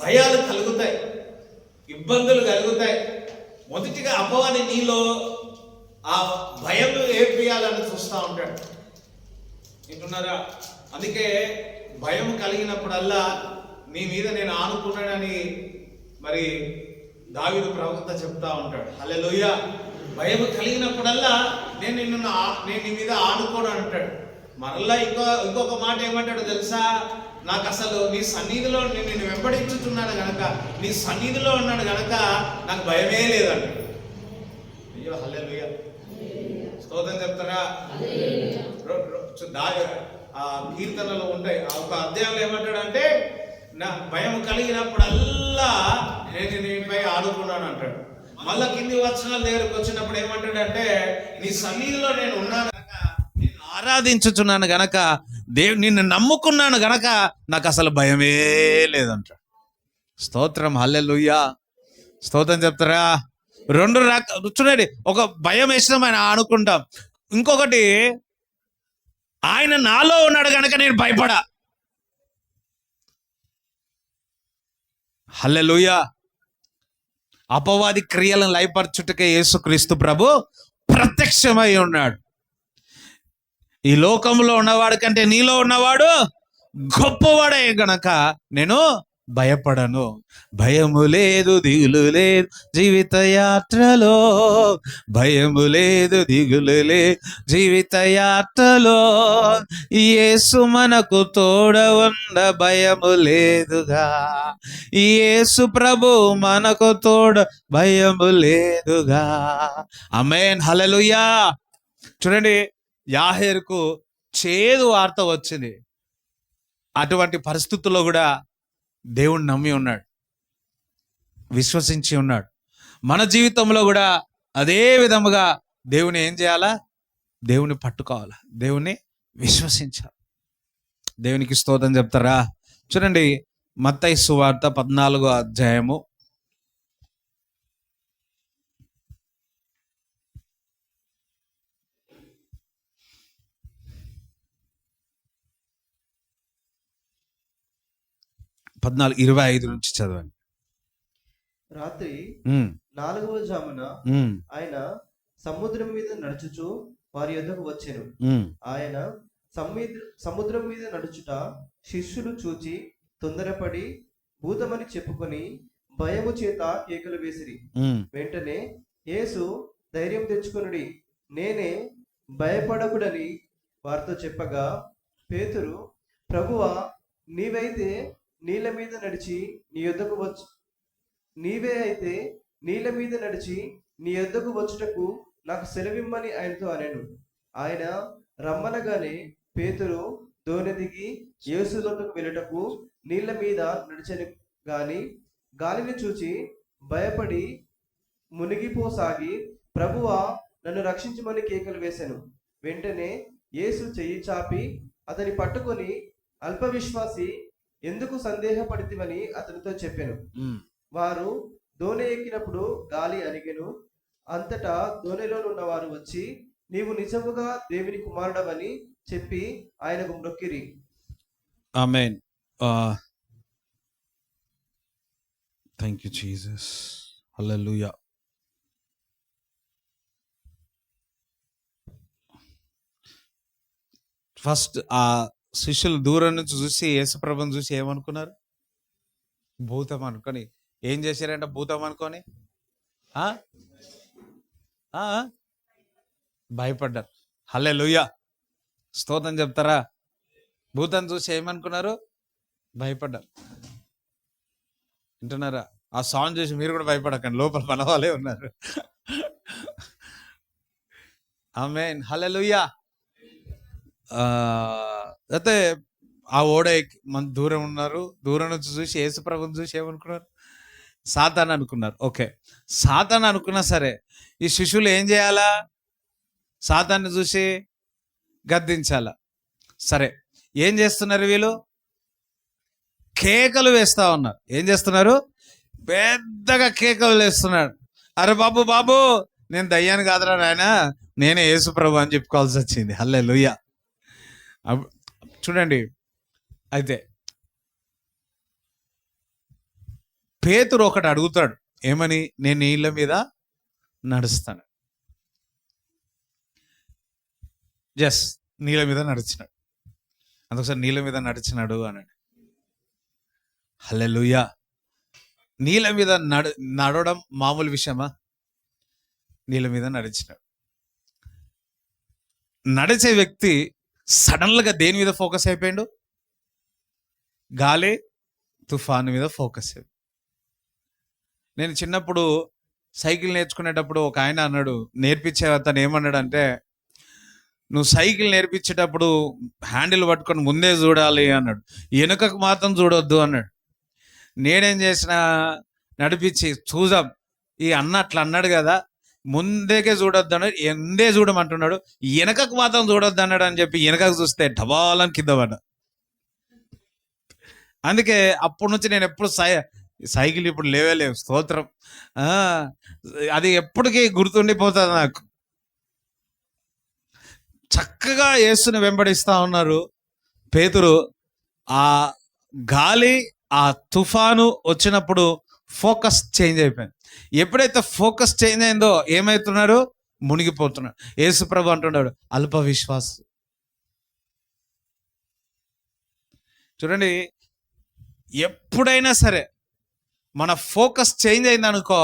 భయాలు కలుగుతాయి, ఇబ్బందులు కలుగుతాయి. మొదటిగా అపవాది నీలో ఆ భయం ఏర్పియాలని చూస్తూ ఉంటాడు. వింటున్నారా? అందుకే భయం కలిగినప్పుడల్లా నీ మీద నేను ఆనుకున్నానని మరి దావీదు ప్రవక్త చెప్తా ఉంటాడు. హల్లెలూయా. భయం కలిగినప్పుడల్లా నేను నీ మీద ఆనుకోను అంటాడు. మరలా ఇంకొక మాట ఏమంటాడు తెలుసా? నాకు అసలు నీ సన్నిధిలో నేను వెంబడించుతున్నాను గనక, నీ సన్నిధిలో ఉన్నాడు గనక నాకు భయమే లేదంటాడు. అయ్యో హల్లెలూయా. స్తోత్రం చెప్తారా? ఆ కీర్తనలో ఉంటాయి. ఆ ఒక అధ్యాయంలో ఏమంటాడంటే, నా భయం కలిగినప్పుడల్లా నేను నీపై ఆడుకున్నాను అంటాడు. మళ్ళా కింది వచనాల దగ్గరకు వచ్చినప్పుడు ఏమంటాడంటే, నీ సన్నిధిలో నేను ఉన్నాను గనక, నేను ఆరాధించుచున్నాను గనక, నిన్ను నమ్ముకున్నాను గనక నాకు అసలు భయమే లేదంటాడు. స్తోత్రం. హల్లెలూయా. స్తోత్రం చెప్తారా? రెండు చూడండి, ఒక భయం వేసినాం ఆయన ఆనుకుంటాం, ఇంకొకటి ఆయన నాలో ఉన్నాడు గనక నేను భయపడా. హల్లెలూయా. అపవాది క్రియలను లయపరచుటకే యేసుక్రీస్తు ప్రభు ప్రత్యక్షమై ఉన్నాడు. ఈ లోకంలో ఉన్నవాడు కంటే నీలో ఉన్నవాడు గొప్పవాడే గనక నేను భయపడను. భయము లేదు, దిగులు లేదు జీవిత యాత్రలో, భయము లేదు, దిగులు లేదు జీవిత యాత్రలో, యేసు మనకు తోడ ఉన్న భయము లేదుగా, యేసు ప్రభు మనకు తోడ భయము లేదుగా. ఆమేన్. హల్లెలూయా. చూడండి, యాహేరుకు చేదు వార్త వచ్చింది. అటువంటి పరిస్థితుల్లో కూడా దేవుణ్ణి నమ్మి ఉన్నాడు, విశ్వసించి ఉన్నాడు. మన జీవితంలో కూడా అదే విధముగా దేవుని ఏం చేయాలా? దేవుని పట్టుకోవాలా, దేవుని విశ్వసించాలి. దేవునికి స్తోత్రం చెప్తారా? చూడండి, మత్తయి సువార్త 14వ అధ్యాయము 14:25 నుంచి చదవండి.
రాత్రి 4వ జామున ఆయన సముద్రం మీద నడుచుచు వారి యొద్దకు వచ్చెను. ఆయన సముద్రం మీద నడుచుట శిష్యులు చూచి తొందరపడి భూతమని చెప్పుకొని భయము చేత కేకలు వేసిరి. వెంటనే యేసు ధైర్యం తెచ్చుకొనుడి, నేనే, భయపడకుడని వారితో చెప్పగా, పేతురు, ప్రభువా, నీవైతే నీళ్ళ మీద నడిచి నీ యొద్దకు వచ్చు, నీవే అయితే నీళ్ళ మీద నడిచి నీ యొద్దకు వచ్చుటకు నాకు సెలవిమ్మని ఆయనతో అనెను. ఆయన రమ్మనగానే పేతురు దోణి దిగి యేసు యొద్దకు వెళ్ళుటకు నీళ్ళ మీద నడిచెను. గాని గాలిని చూచి భయపడి మునిగిపోసాగి, ప్రభువా, నన్ను రక్షించమని కేకలు వేశాను. వెంటనే యేసు చెయ్యి చాపి అతని పట్టుకొని, అల్ప విశ్వాసి, ఎందుకు సందేహపడితివని అతనితో చెప్పాను. వారు దోణి ఎక్కినప్పుడు గాలి అణిగెను. అంతటా దోణిలోనున్న వారు వచ్చి, నీవు నిజముగా దేవుని కుమారుడవని చెప్పి ఆయనకు మ్రొక్కిరి.
ఆమేన్. Thank you Jesus. హల్లెలూయా. ఫస్ట్ ఆ శిష్యులు దూరం నుంచి చూసి యేసుప్రభుని చూసి ఏమనుకున్నారు? భూతం అనుకొని ఏం చేశారంట? భూతం అనుకొని భయపడ్డారు. హల్లెలూయా. స్తోత్రం చెప్తారా? భూతం చూసి ఏమనుకున్నారు? భయపడ్డారు. వింటున్నారా? ఆ సౌండ్ చూసి మీరు కూడా భయపడకండి, లోపల మన వాళ్ళే ఉన్నారు. ఆమేన్. హల్లెలూయా. అయితే ఆ ఓడ మన దూరం ఉన్నారు. దూరం నుంచి చూసి యేసుప్రభుని చూసి ఏమనుకున్నారు? సాతాను అనుకున్నారు. ఓకే, సాతాను అనుకున్నా సరే ఈ శిష్యులు ఏం చేయాలా? సాతాన్ని చూసి గద్దించాలా. సరే, ఏం చేస్తున్నారు వీళ్ళు? కేకలు వేస్తా ఉన్నారు. ఏం చేస్తున్నారు? పెద్దగా కేకలు వేస్తున్నాడు. అరే బాబు బాబు, నేను దయ్యాన్ని కాదురా నాయన, నేనే యేసు ప్రభు అని చెప్పుకోవాల్సి వచ్చింది. హల్లెలూయా. చూడండి, అయితే పేతురు ఒకటి అడుగుతాడు, ఏమని? నేను నీళ్ళ మీద నడుస్తాను. జస్ నీళ్ళ మీద నడిచినాడు. అందుకోసారి నీళ్ళ మీద నడిచినాడు అన్నాడు. హల్లెలూయా. నీళ్ళ మీద నడవడం మామూలు విషయమా? నీళ్ళ మీద నడిచినాడు. నడిచే వ్యక్తి సడన్గా దేని మీద ఫోకస్ అయిపోయాడు? గాలి తుఫాను మీద ఫోకస్ అయ్యాడు. నేను చిన్నప్పుడు సైకిల్ నేర్చుకునేటప్పుడు ఒక ఆయన అన్నాడు, నేర్పించే అతను ఏమన్నాడు అంటే, నువ్వు సైకిల్ నేర్పించేటప్పుడు హ్యాండిల్ పట్టుకొని ముందే చూడాలి అన్నాడు, వెనుకకు మాత్రం చూడొద్దు అన్నాడు. నేనేం చేసిన, నడిపించి చూద్దాం, ఈ అన్న అట్లా అన్నాడు కదా, ముందేకే చూడొద్దు అన్నాడు, ఎందే చూడమంటున్నాడు, వెనకకు మాత్రం చూడొద్దు అన్నాడు అని చెప్పి వెనకకు చూస్తే ఢబాలని కింద పడ్డా. అందుకే అప్పటి నుంచి నేను ఎప్పుడు సైకిల్ ఇప్పుడు లేవు, స్తోత్రం. అది ఎప్పటికీ గుర్తుండిపోతుంది నాకు. చక్కగా యేసుని వెంబడిస్తా ఉన్నారు. పేతురు ఆ గాలి ఆ తుఫాను వచ్చినప్పుడు ఫోకస్ చేంజ్ అయిపోయింది. ఎప్పుడైతే ఫోకస్ చేంజ్ అయిందో ఏమవుతున్నాడు? మునిగిపోతున్నాడు. యేసు ప్రభు అంటున్నాడు, అల్ప విశ్వాసం. చూడండి, ఎప్పుడైనా సరే మన ఫోకస్ చేంజ్ అయిందనుకో,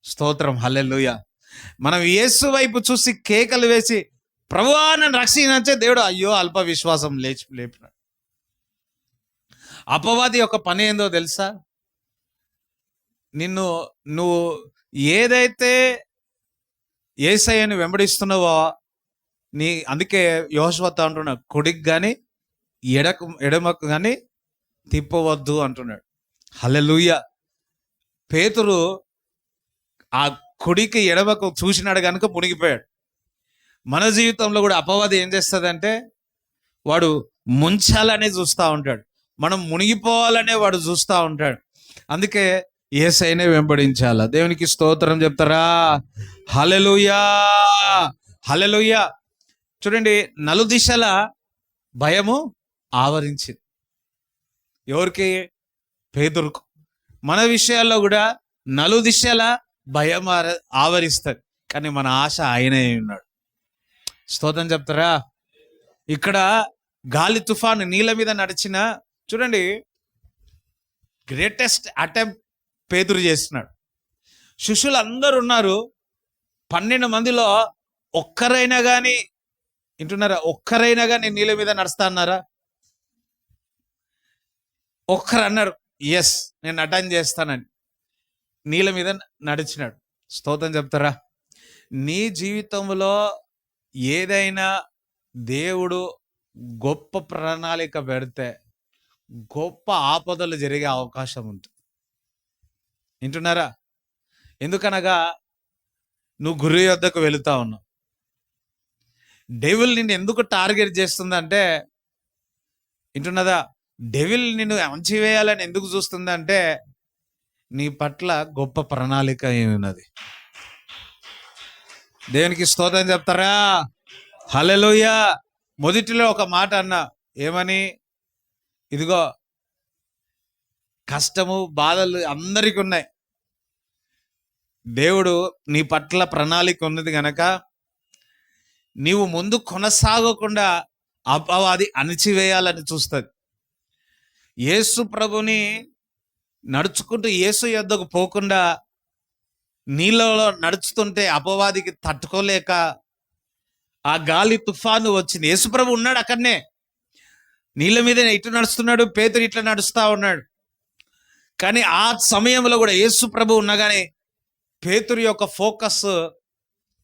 స్తోత్రం, హల్లెలూయా. మనం యేసు వైపు చూసి కేకలు వేసి ప్రభువా నన్ను రక్షించే దేవుడు, అయ్యో అల్ప విశ్వాసం లేపినాడు. అపవాది యొక్క పని ఏందో తెలుసా? నువ్వు ఏదైతే యేసయ్యను వెంబడిస్తున్నావో అందుకే యెహోషువతో అంటున్నాడు, కుడికి కానీ ఎడమకు కానీ తిప్పవద్దు అంటున్నాడు. హల్లెలూయా. పేతురు ఆ కుడికి ఎడమకు చూసినాడు కనుక మునిగిపోయాడు. మన జీవితంలో కూడా అపవాది ఏం చేస్తుందంటే, వాడు ముంచాలనే చూస్తూ ఉంటాడు, మనం మునిగిపోవాలనే వాడు చూస్తూ ఉంటాడు. అందుకే యేసయ్యనే వెంబడించాల. దేవునికి స్తోత్రం చెప్తారా? హల్లెలూయా, హల్లెలూయా. చూడండి, నలుదిశల భయము ఆవరించింది. ఎవరికి? పేతురుకు. మన విషయాల్లో కూడా నలుదిశల భయం ఆవరిస్తుంది, కానీ మన ఆశ ఆయనే ఉన్నాడు. స్తోత్రం చెప్తారా? ఇక్కడ గాలి తుఫాను నీళ్ళ మీద నడిచిన, చూడండి, గ్రేటెస్ట్ అటెంప్ట్ పేతురు చేస్తున్నాడు. శిష్యులు అందరూ ఉన్నారు. 12 మందిలో ఒక్కరైనా కానీ వింటున్నారా? ఒక్కరైనా కానీ నీళ్ళ మీద నడుస్తా అన్నారా? ఒక్కరు అన్నారు, ఎస్ నేను అటెండ్ చేస్తానని. నీళ్ళ మీద నడిచినాడు. స్తోత్రం చెప్తారా? నీ జీవితంలో ఏదైనా దేవుడు గొప్ప ప్రణాళిక పెడితే గొప్ప ఆపదలు జరిగే అవకాశం ఉంటుంది. వింటున్నారా? ఎందుకనగా నువ్వు గురు యొద్దకు వెళుతా ఉన్నావు. డెవిల్ నిన్ను ఎందుకు టార్గెట్ చేస్తుందంటే, వింటున్నదా? డెవిల్ నిన్ను అంచివేయాలని ఎందుకు చూస్తుందంటే, నీ పట్ల గొప్ప ప్రణాళిక ఉన్నది. దేవునికి స్తోత్రం చెప్తారా? హల్లెలూయా. మొదటిలో ఒక మాట అన్నా, ఏమని? ఇదిగో కష్టము బాధలు అందరికీ ఉన్నాయి, దేవుడు నీ పట్ల ప్రణాళిక ఉన్నది గనక నీవు ముందు కొనసాగకుండా అపవాది అణిచివేయాలని చూస్తుంది. యేసు ప్రభుని నడుచుకుంటూ యేసు యొద్దకు పోకుండా నీళ్ళలో నడుచుతుంటే అపవాదికి తట్టుకోలేక ఆ గాలి తుఫాను వచ్చింది. యేసు ప్రభు ఉన్నాడు అక్కడనే, నీళ్ళ మీద ఇటు నడుస్తున్నాడు, పేతురు ఇట్లా నడుస్తా ఉన్నాడు. కానీ ఆ సమయంలో కూడా యేసు ప్రభు ఉన్నగానే పేతురు యొక్క ఫోకస్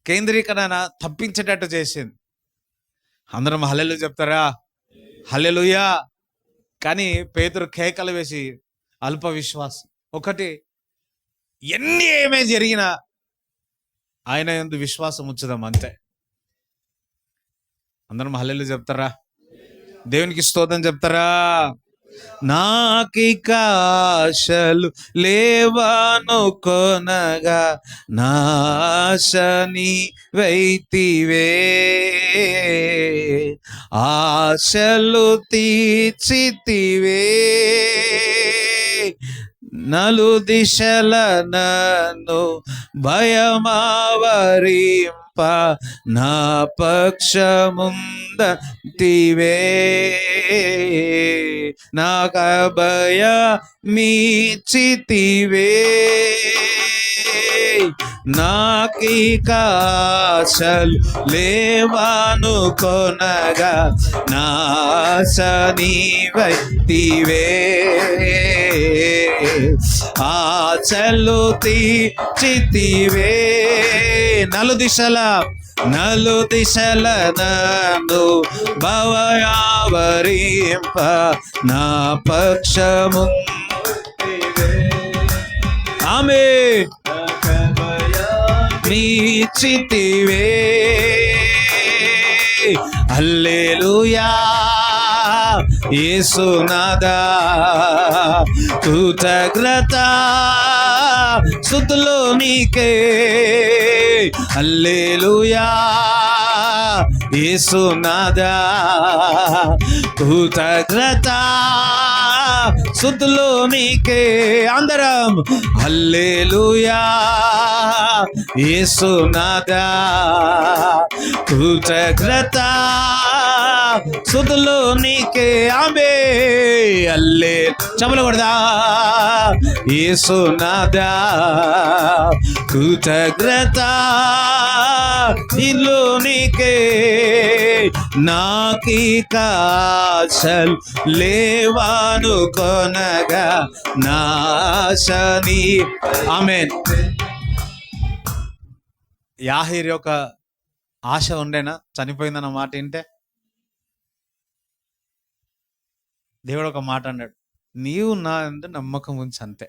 కేంద్రీకరణ తప్పించేటట్టు చేసింది. అందరం హల్లెలూయా చెప్తారా? హల్లెలూయా. కానీ పేతురు కేకలు వేసి అల్ప విశ్వాసం. ఒకటి, ఏమే జరిగినా ఆయన యందు విశ్వాసం ఉంచుదాం అంతే. అందరం హల్లెలూయా చెప్తారా? దేవునికి స్తోత్రం చెప్తారా? నాకిక ఆశలు లేవాను కొనగా నాశని వైతివే, ఆశలు తీర్చితివే, నలు దిశల నన్ను భయమావరింప నా పక్షముందంటివే, నాకభయ మీచితివే, నాకిక ఆశలు లేవాను కొనగా నాశని వైతివే, ఆశలు తీర్చితివే, నలు దిశల నన్ను భవయావరింప నా పక్షము ఆమె మీచితివే. హల్లెలూయా యేసునాదా, కృతజ్ఞత స్తుతులు నీకే. హల్లెలూయా యేసునాదా, కృతజ్ఞత స్తుతులు నీకే. అందరం హల్లెలూయా యేసునాదా, కృతజ్ఞత స్తుతులు నీకే. ఆమె అల్లే చమల కొడదా. యేసునాదా, కృతజ్ఞత ఇల్లు నీకే, నాకిక ఆశలు లేవాను కొనగా నాశని. ఆమేన్. యాహీర్ యొక్క ఆశ ఉండేనా చనిపోయిందన్న మాట వింటే? దేవుడు ఒక మాట అన్నాడు, నీవు నా యందు నమ్మకం ఉంచి అంతే.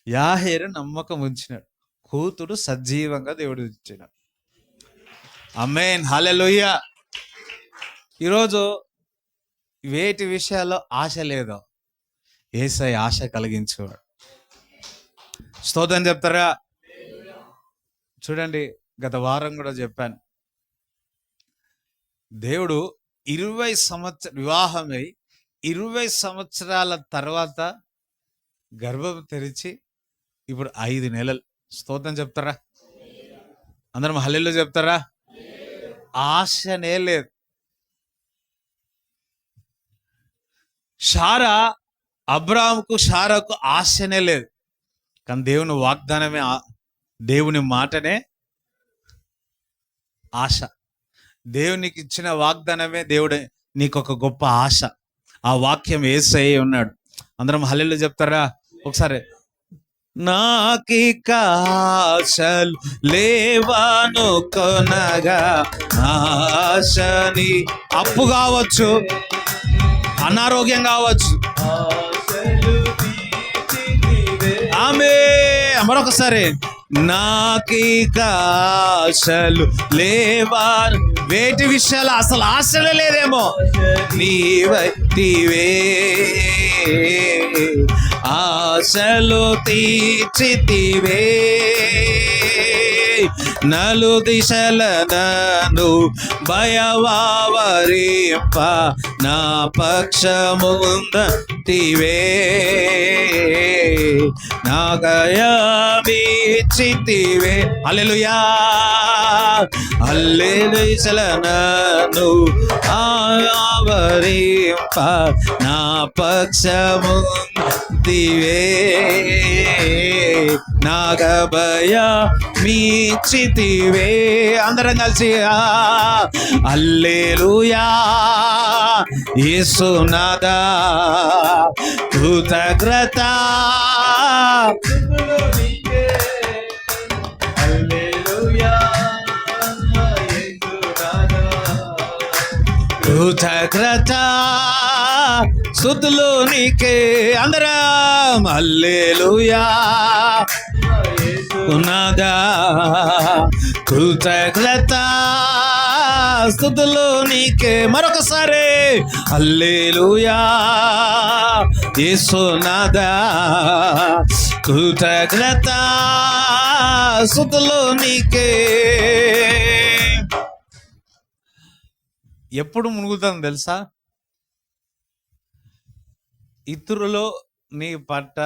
యాహీరు నమ్మకం ఉంచినాడు, కూతురు సజీవంగా దేవుడు ఇచ్చినాడు. ఆమేన్, హల్లెలూయా. ఈరోజు వేటి విషయాల్లో ఆశ లేదో యేసయ్య ఆశ కలిగించేవాడు. స్తోత్రం చెప్తారా? చూడండి, గత వారం కూడా చెప్పాను, దేవుడు 20 సంవత్సరాలు వివాహమై 20 సంవత్సరాల తర్వాత గర్భం తెరిచి ఇప్పుడు 5 నెలలు. స్తోత్రం చెప్తారా? అందరం హల్లెలూయా చెప్తారా? ఆశనే లేదు. షారాకు ఆశనే లేదు, కానీ దేవుని వాగ్దానమే, దేవుని మాటనే ఆశ. దేవునికి ఇచ్చిన వాగ్దానమే దేవుడే నీకు ఒక గొప్ప ఆశ. ఆ వాక్యం యేసయ్య ఉన్నాడు. అందరం హల్లెలూయా చెప్తారా? ఒకసారి, నాకిక ఆశలు లేవాను కొనగా ఆశని. అప్పు కావచ్చు, అనారోగ్యం కావచ్చు, ఆమె మరొకసారి, నాకిక ఆశలు లేవాను. వేటి విషయాలు అసలు ఆశలు లేదేమో, నీవైతివే, ఆశలు తీర్చితివే, నలు దిశల నన్ను భయవావరింప నా పక్షముందంటివే, నా గయమిచ్చితివే. హల్లెలూయా, హల్లెలూయా. నన్ను ఆవరింప నా పక్షముందివే, నాగభయ మీచితివే. అందరం కలిసి హల్లెలూయా యేసునాదా, కృతజ్ఞత కృతజ్ఞత స్తుతులు నీకే. అందరం హల్లెలూయా. ఉన్నదా కృతజ్ఞత స్తుతులు నీకే. మరొకసారి హల్లెలూయా. యేసునాదా కృతజ్ఞత స్తుతులు నీకే. ఎప్పుడు మునుగుతాం తెలుసా? ఇతరులు నీ పట్ల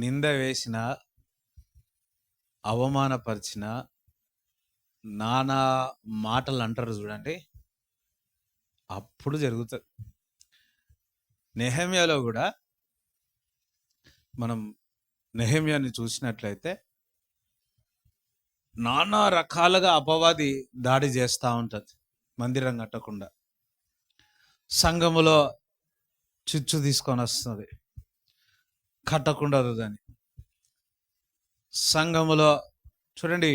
నింద వేసిన, అవమానపరిచిన, నానా మాటలు అంటారు చూడండి, అప్పుడు జరుగుతుంది. నెహెమ్యాలో కూడా మనం నెహెమ్యాని చూసినట్లయితే నానా రకాలుగా అపవాది దాడి చేస్తూ ఉంటుంది. మందిరం కట్టకుండా సంఘములో చిచ్చు తీసుకొని వస్తుంది, కట్టకుండా దాన్ని. సంఘములో చూడండి,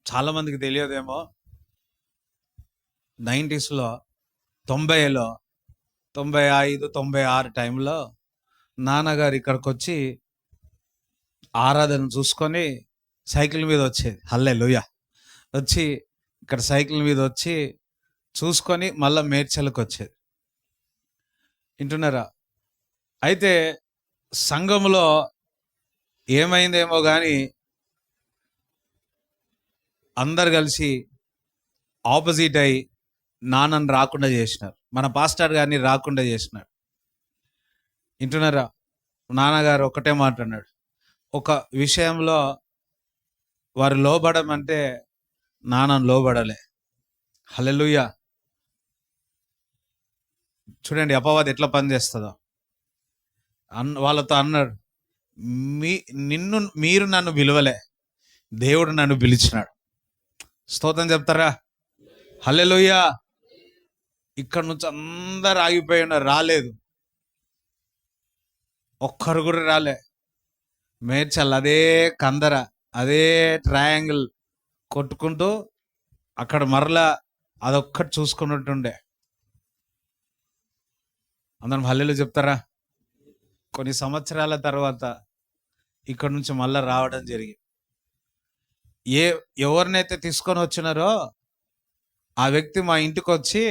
చాలామందికి తెలియదేమో, 90స్లో 90లో 95 96 టైంలో నాన్నగారు ఇక్కడికి వచ్చి ఆరాధన చూసుకొని సైకిల్ మీద వచ్చేది. హల్లెలూయా. వచ్చి ఇక్కడ సైకిల్ మీద వచ్చి చూసుకొని మళ్ళీ మేడ్చలకు వచ్చేది. వింటున్నారా? అయితే సంఘంలో ఏమైందేమో కానీ అందరు కలిసి ఆపోజిట్ అయి నాన్నని రాకుండా చేసినారు, మన పాస్టర్ గారిని రాకుండా చేసినారు. వింటున్నారా? నాన్నగారు ఒకటే మాట అన్నాడు, ఒక విషయంలో వారు లోబడమంటే నాన్నను లోబడలే. హల్లెలూయా. చూడండి అపవాది ఎట్లా పనిచేస్తుందో. వాళ్ళతో అన్నాడు, మీరు నన్ను పిలవలే, దేవుడు నన్ను పిలిచినాడు. స్తోత్రం చెప్తారా? హల్లెలూయా. ఇక్కడ నుంచి అందరు ఆగిపోయి ఉన్నారు, రాలేదు, ఒక్కరు కూడా రాలే. మేడ్చల్ అదే కందర, అదే ట్రయాంగిల్ కొట్టుకుంటూ అక్కడ మరలా అదొక్కటి చూసుకున్నట్టుండే. అందరం హల్లెలూయా చెప్తారా? కొన్ని సంవత్సరాల తర్వాత ఇక్కడ నుంచి మళ్ళా రావడం జరిగింది. ఎవరినైతే తీసుకొని వచ్చినారో ఆ వ్యక్తి మా ఇంటికి వచ్చి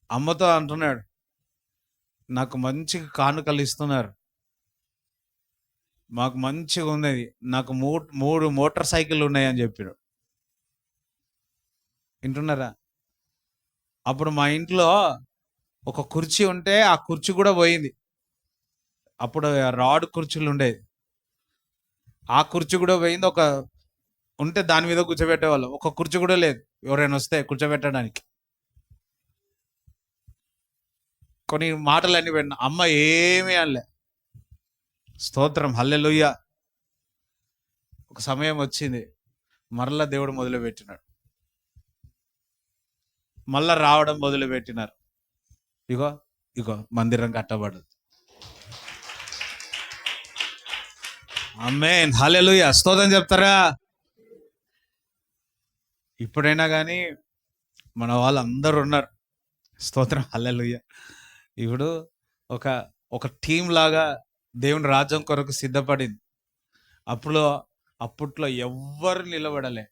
అమ్మతో అంటున్నాడు, నాకు మంచి కానుకలు ఇస్తున్నారు, మాకు మంచిగా ఉన్నది, నాకు 3 మోటార్ సైకిళ్ళు ఉన్నాయని చెప్పాడు. వింటున్నారా? అప్పుడు మా ఇంట్లో ఒక కుర్చీ ఉంటే ఆ కుర్చీ కూడా పోయింది. అప్పుడు రాడ్ కుర్చీలు ఉండేది, ఆ కుర్చీ కూడా పోయింది. ఒక ఉంటే దాని మీద కూర్చోబెట్టేవాళ్ళు, ఒక కుర్చీ కూడా లేదు ఎవరైనా వస్తే కూర్చోబెట్టడానికి. కొన్ని మాటలన్నీ పెట్టిన అమ్మ ఏమీ అనలే. స్తోత్రం, హల్లెలూయా. ఒక సమయం వచ్చింది, మరలా దేవుడు మొదలుపెట్టినాడు, మళ్ళా రావడం మొదలుపెట్టినారు. ఇగో మందిరం కట్టబడదు. ఆమేన్, హల్లెలూయా. స్తోత్రం చెప్తారా? ఇప్పుడైనా కానీ మన వాళ్ళందరూ ఉన్నారు. స్తోత్రం, హల్లెలూయా. ఇప్పుడు ఒక టీం లాగా దేవుని రాజ్యం కొరకు సిద్ధపడింది. అప్పట్లో ఎవ్వరు నిలబడలే,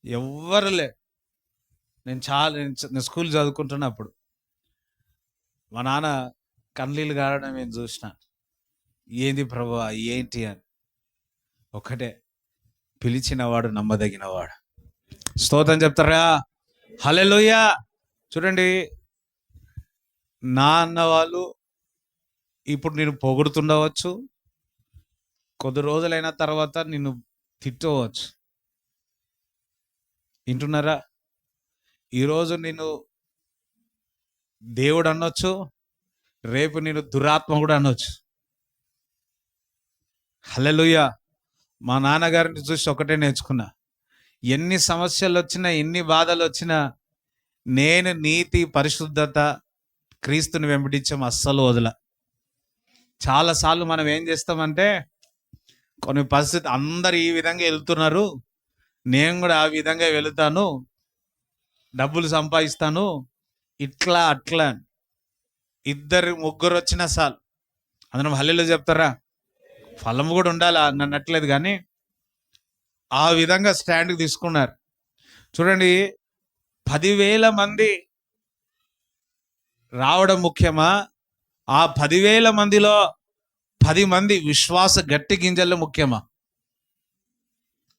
ఎవ్వరులే. నేను స్కూల్ చదువుకుంటున్నప్పుడు మా నాన్న కన్నీళ్ళు గారడం నేను చూసిన. ఏంది ప్రభువా ఏంటి అని. ఒకటే, పిలిచినవాడు నమ్మదగినవాడు. స్తోత్రం చెప్తారా? హల్లెలూయా. చూడండి, నా అన్న వాళ్ళు ఇప్పుడు నేను పొగుడుతుండవచ్చు, కొద్ది రోజులైన తర్వాత నిన్ను తిట్టవచ్చు. వింటున్నారా? ఈరోజు నేను దేవుడు అనొచ్చు, రేపు నేను దురాత్మ కూడా అనొచ్చు. హల్లెలూయా. మా నాన్నగారిని చూసి ఒకటే నేర్చుకున్నా, ఎన్ని సమస్యలు వచ్చినా, ఎన్ని బాధలు వచ్చినా, నేను నీతి, పరిశుద్ధత, క్రీస్తుని వెంబడించాం అస్సలు వదల. చాలాసార్లు మనం ఏం చేస్తామంటే, కొన్ని పరిస్థితి అందరు ఈ విధంగా వెళ్తున్నారు, నేను కూడా ఆ విధంగా వెళుతాను, డబ్బులు సంపాదిస్తాను, ఇట్లా అట్లా ఇద్దరు ముగ్గురు వచ్చినా చాలు అందరం హల్లెలూయా చెప్తారా? ఫలం కూడా ఉండాలి అన్నట్లేదు, కానీ ఆ విధంగా స్టాండ్కి తీసుకున్నారు. చూడండి, 10,000 మంది రావడం ముఖ్యమా, ఆ 10,000 మందిలో 10 మంది విశ్వాస గట్టి గింజలు ముఖ్యమా?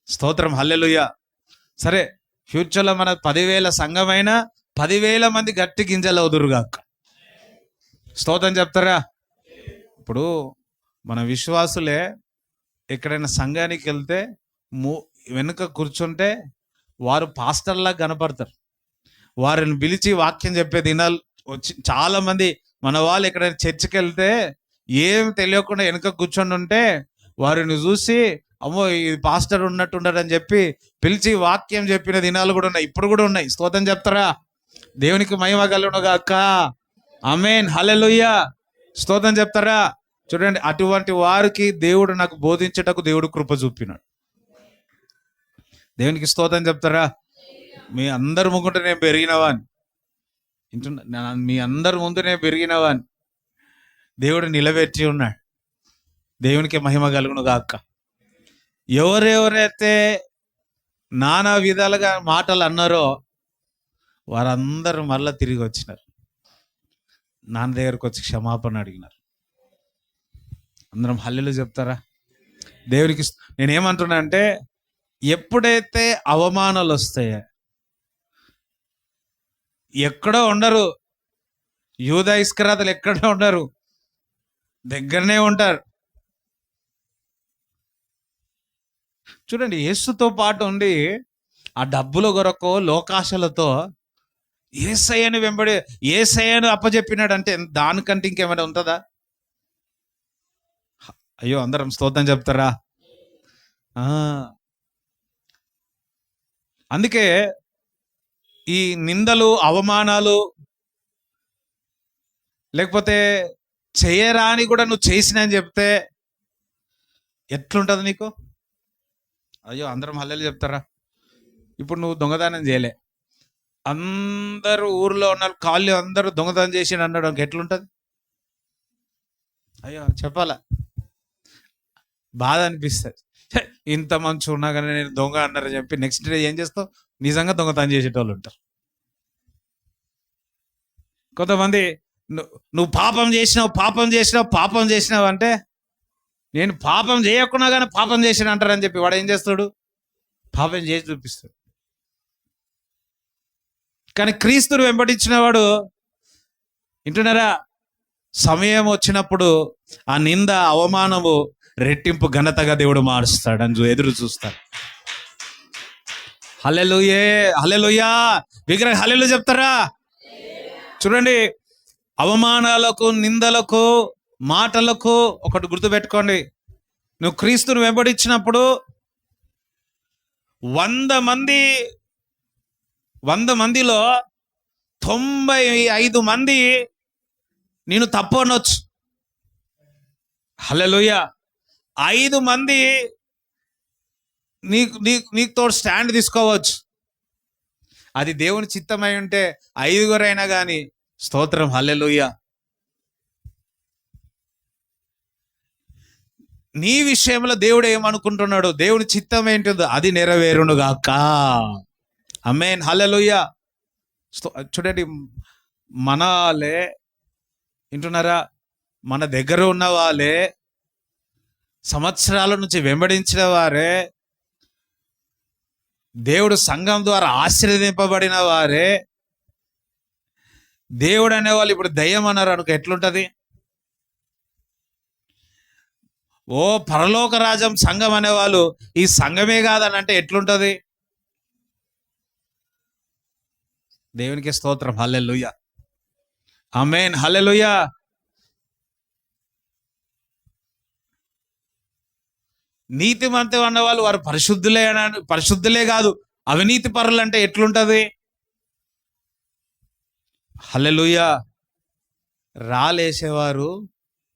స్తోత్రం, హల్లెలూయా. సరే, ఫ్యూచర్లో మన 10,000 సంఘమైన 10,000 మంది గట్టి గింజలు అవుదురుగాక. స్తోత్రం చెప్తారా? ఇప్పుడు మన విశ్వాసులే ఎక్కడైనా సంఘానికి వెళ్తే వెనుక కూర్చుంటే వారు పాస్టర్లా కనపడతారు. వారిని పిలిచి వాక్యం చెప్పే దినాలు వచ్చి చాలా మంది మన వాళ్ళు ఎక్కడైనా చర్చికి వెళ్తే ఏం తెలియకుండా వెనుక కూర్చొని ఉంటే వారిని చూసి అమ్మో ఇది పాస్టర్ ఉన్నట్టుండడని చెప్పి పిలిచి వాక్యం చెప్పిన దినాలు కూడా ఉన్నాయి, ఇప్పుడు కూడా ఉన్నాయి. స్తోత్రం చెప్తారా? దేవునికి మహిమ కలుగునుగాక. ఆమేన్, హల్లెలూయా. స్తోత్రం చెప్తారా? చూడండి, అటువంటి వారికి దేవుడు నాకు బోధించటకు దేవుడు కృప చూపినాడు. దేవునికి స్తోత్రం చెప్తారా? మీ అందరి ముందు నేను పెరిగినవాని మీ అందరి ముందు నేను పెరిగినవాని దేవుడు నిలబెట్టి ఉన్నాడు. దేవునికి మహిమ కలుగును గాక. ఎవరెవరైతే నానా విధాలుగా మాటలు అన్నారో వారందరూ మళ్ళీ తిరిగి వచ్చినారు, నాన్న దగ్గరకు వచ్చి క్షమాపణ అడిగినారు. అందరం హల్లెలూయా చెప్తారా? దేవునికి నేనేమంటున్నా అంటే, ఎప్పుడైతే అవమానాలు వస్తాయో ఎక్కడో ఉండరు, యూదా ఇస్కరియోతు ఎక్కడో ఉండరు, దగ్గరనే ఉంటారు. చూడండి, యేసుతో పాటు ఉండి ఆ డబ్బుల కొరకు లోకాశలతో యేసయ్యను అప్పచెప్పినాడంటే దానికంటే ఇంకేమైనా ఉంటుందా? అయ్యో, అందరం స్తోత్రం చెప్తారా? అందుకే ఈ నిందలు, అవమానాలు, లేకపోతే చేయరా అని కూడా నువ్వు చేసినా అని చెప్తే ఎట్లుంటుంది నీకు? అయ్యో, అందరం హల్లెలూయా చెప్తారా? ఇప్పుడు నువ్వు దొంగతనం చేయలే, అందరూ ఊర్లో ఉన్నారు కాళ్ళు అందరూ దొంగతనం చేసి అన్నాడు, ఎట్లుంటుంది? అయ్యో చెప్పాలా, బాధ అనిపిస్తుంది. ఇంత మంచి ఉన్నా కానీ నేను దొంగ అన్నారని చెప్పి నెక్స్ట్ డే ఏం చేస్తావు? నిజంగా దొంగతనం చేసేటోళ్ళు ఉంటారు. కొంతమంది నువ్వు పాపం చేసినావు అంటే, నేను పాపం చేయకుండా కానీ పాపం చేసిన అంటారని చెప్పి వాడు ఏం చేస్తాడు? పాపం చేసి చూపిస్తాడు. కానీ క్రీస్తును వెంబడించిన వాడు, వింటున్నారా, సమయం వచ్చినప్పుడు ఆ నింద, అవమానము రెట్టింపు ఘనతగా దేవుడు మారుస్తాడని ఎదురు చూస్తాడు. హల్లెలూయా, హల్లెలూయా. విగ్రహ హల్లెలూయా చెప్తారా? చూడండి, అవమానాలకు, నిందలకు, మాటలకు ఒకటి గుర్తుపెట్టుకోండి. నువ్వు క్రీస్తును వెంబడించినప్పుడు 100 మందిలో 95 మంది నేను తప్పు అనొచ్చు. హల్లెలూయా. 5 మంది నీకు తోడు స్టాండ్ తీసుకోవచ్చు. అది దేవుని చిత్తమై ఉంటే 5గురైనా కానీ స్తోత్రం, హల్లెలూయా. నీ విషయంలో దేవుడు ఏమనుకుంటున్నాడు, దేవుని చిత్తం ఏంటిదో అది నెరవేరును గాక. ఆమేన్, హల్లెలూయా. చూడండి, మన వాళ్ళే, వింటున్నారా, మన దగ్గర ఉన్న వాళ్ళే, సంవత్సరాల నుంచి వెంబడించిన వారే, దేవుడు సంఘం ద్వారా ఆశీర్వదింపబడిన వారే, దేవుడు అనేవాళ్ళు ఇప్పుడు దయ్యం అన్నారు అనుకో, ఎట్లుంటది? ఓ పరలోక రాజ్యం సంఘం అనేవాళ్ళు ఈ సంఘమే కాదని అంటే ఎట్లుంటది? దేవునికి స్తోత్రం, హల్లెలూయా. ఆమేన్, హల్లెలూయా. నీతిమంతం అన్నవాళ్ళు వారు పరిశుద్ధులే కాదు, అవినీతి పరులు అంటే ఎట్లుంటది? హల్లెలూయా. రాళ్ళేసేవారు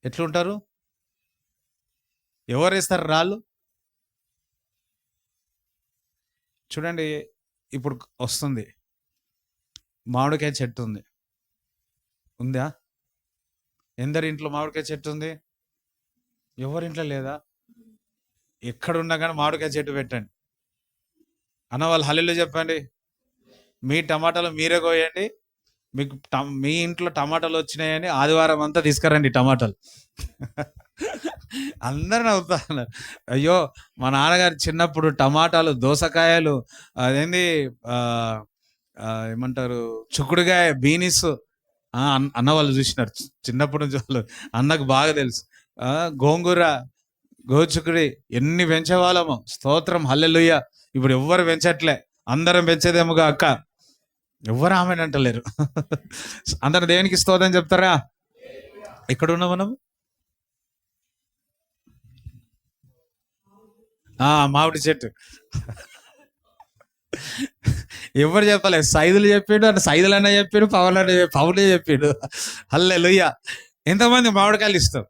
ఎట్లుంటారు? ఎవరు వేస్తారు రాళ్ళు? చూడండి, ఇప్పుడు వస్తుంది, మామిడికాయ చెట్టు ఉంది, ఉందా? ఎందరి ఇంట్లో మామిడికాయ చెట్టు ఉంది? ఎవరింట్లో లేదా? ఎక్కడున్నా కానీ మామిడికాయ చెట్టు పెట్టండి. అన్న వాళ్ళు హల్లెలూయా చెప్పండి. మీ టమాటాలు మీరే కోయండి. మీకు మీ ఇంట్లో టమాటాలు వచ్చినాయని ఆదివారం అంతా తీసుకురండి టమాటాలు. అందరూ నవ్వుతాను. అయ్యో మా నాన్నగారు చిన్నప్పుడు టమాటాలు, దోసకాయలు, అదేంది ఏమంటారు, చుక్కుడుకాయ, బీనీస్ అన్న వాళ్ళు చూసినారు చిన్నప్పటి నుంచి. వాళ్ళు అన్నకు బాగా తెలుసు. గోంగూర, గోచుకుడి ఎన్ని పెంచేవాళ్ళము. స్తోత్రం హల్లెలూయా. ఇప్పుడు ఎవ్వరు పెంచట్లే, అందరం పెంచేదేమోగా అక్క. ఎవ్వరు ఆమెను అంటలేరు. అందరు దేవునికి స్తోత్రం చెప్తారా? ఎక్కడున్నాం మనం? మామిడి చెట్టు. ఎవరు చెప్పలే, సైదులు చెప్పాడు అంటే సైదులు అన్న చెప్పాడు, పవనే చెప్పాడు. హల్లెలూయా. ఎంతమంది మామిడికాయలు ఇష్టం?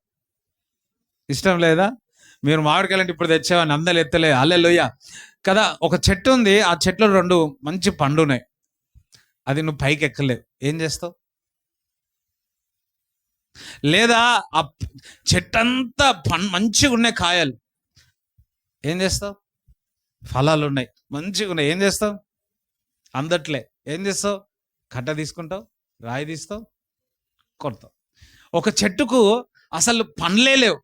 ఇష్టం లేదా? మీరు మామిడికాయలు అంటే ఇప్పుడు తెచ్చావని అందరు ఎత్తలే. హల్లెలూయా కదా. ఒక చెట్టు ఉంది, ఆ చెట్లు 2 మంచి పండు ఉన్నాయి. అది నువ్వు పైకి ఎక్కలేవు, ఏం చేస్తావు? లేదా ఆ చెట్టు అంతా మంచిగా ఉన్నాయి కాయలు, ఏం చేస్తావు? ఫలాలు ఉన్నాయి, మంచిగా ఉన్నాయి, ఏం చేస్తావు? అందట్లే, ఏం చేస్తావు? కట్ట తీసుకుంటావు, రాయి తీస్తావు, కొడతావు. ఒక చెట్టుకు అసలు పండ్లే లేవు,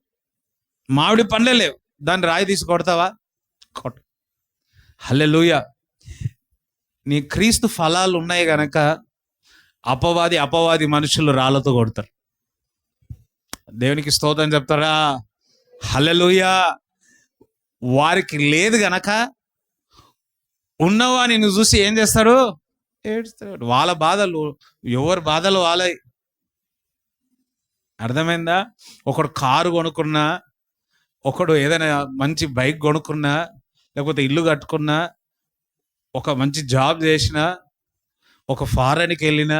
మామిడి పండ్లే లేవు, దాన్ని రాయి తీసి కొడతావా? కొట్ట. హల్లెలూయా. నీ క్రీస్తు ఫలాలు ఉన్నాయి గనక అపవాది మనుషులు రాళ్ళతో కొడతారు. దేవునికి స్తోత్రం చెప్తారా? హల్లెలూయా. వారికి లేదు గనక ఉన్నవా నిన్ను చూసి ఏం చేస్తాడు? ఏడుస్తాడు. వాళ్ళ బాధలు, ఎవరి బాధలు వాళ్ళవి. అర్థమైందా? ఒకడు కారు కొనుక్కున్నా, ఒకడు ఏదైనా మంచి బైక్ కొనుక్కున్నా, లేకపోతే ఇల్లు కట్టుకున్నా, ఒక మంచి జాబ్ చేసినా, ఒక ఫారెన్కి వెళ్ళినా,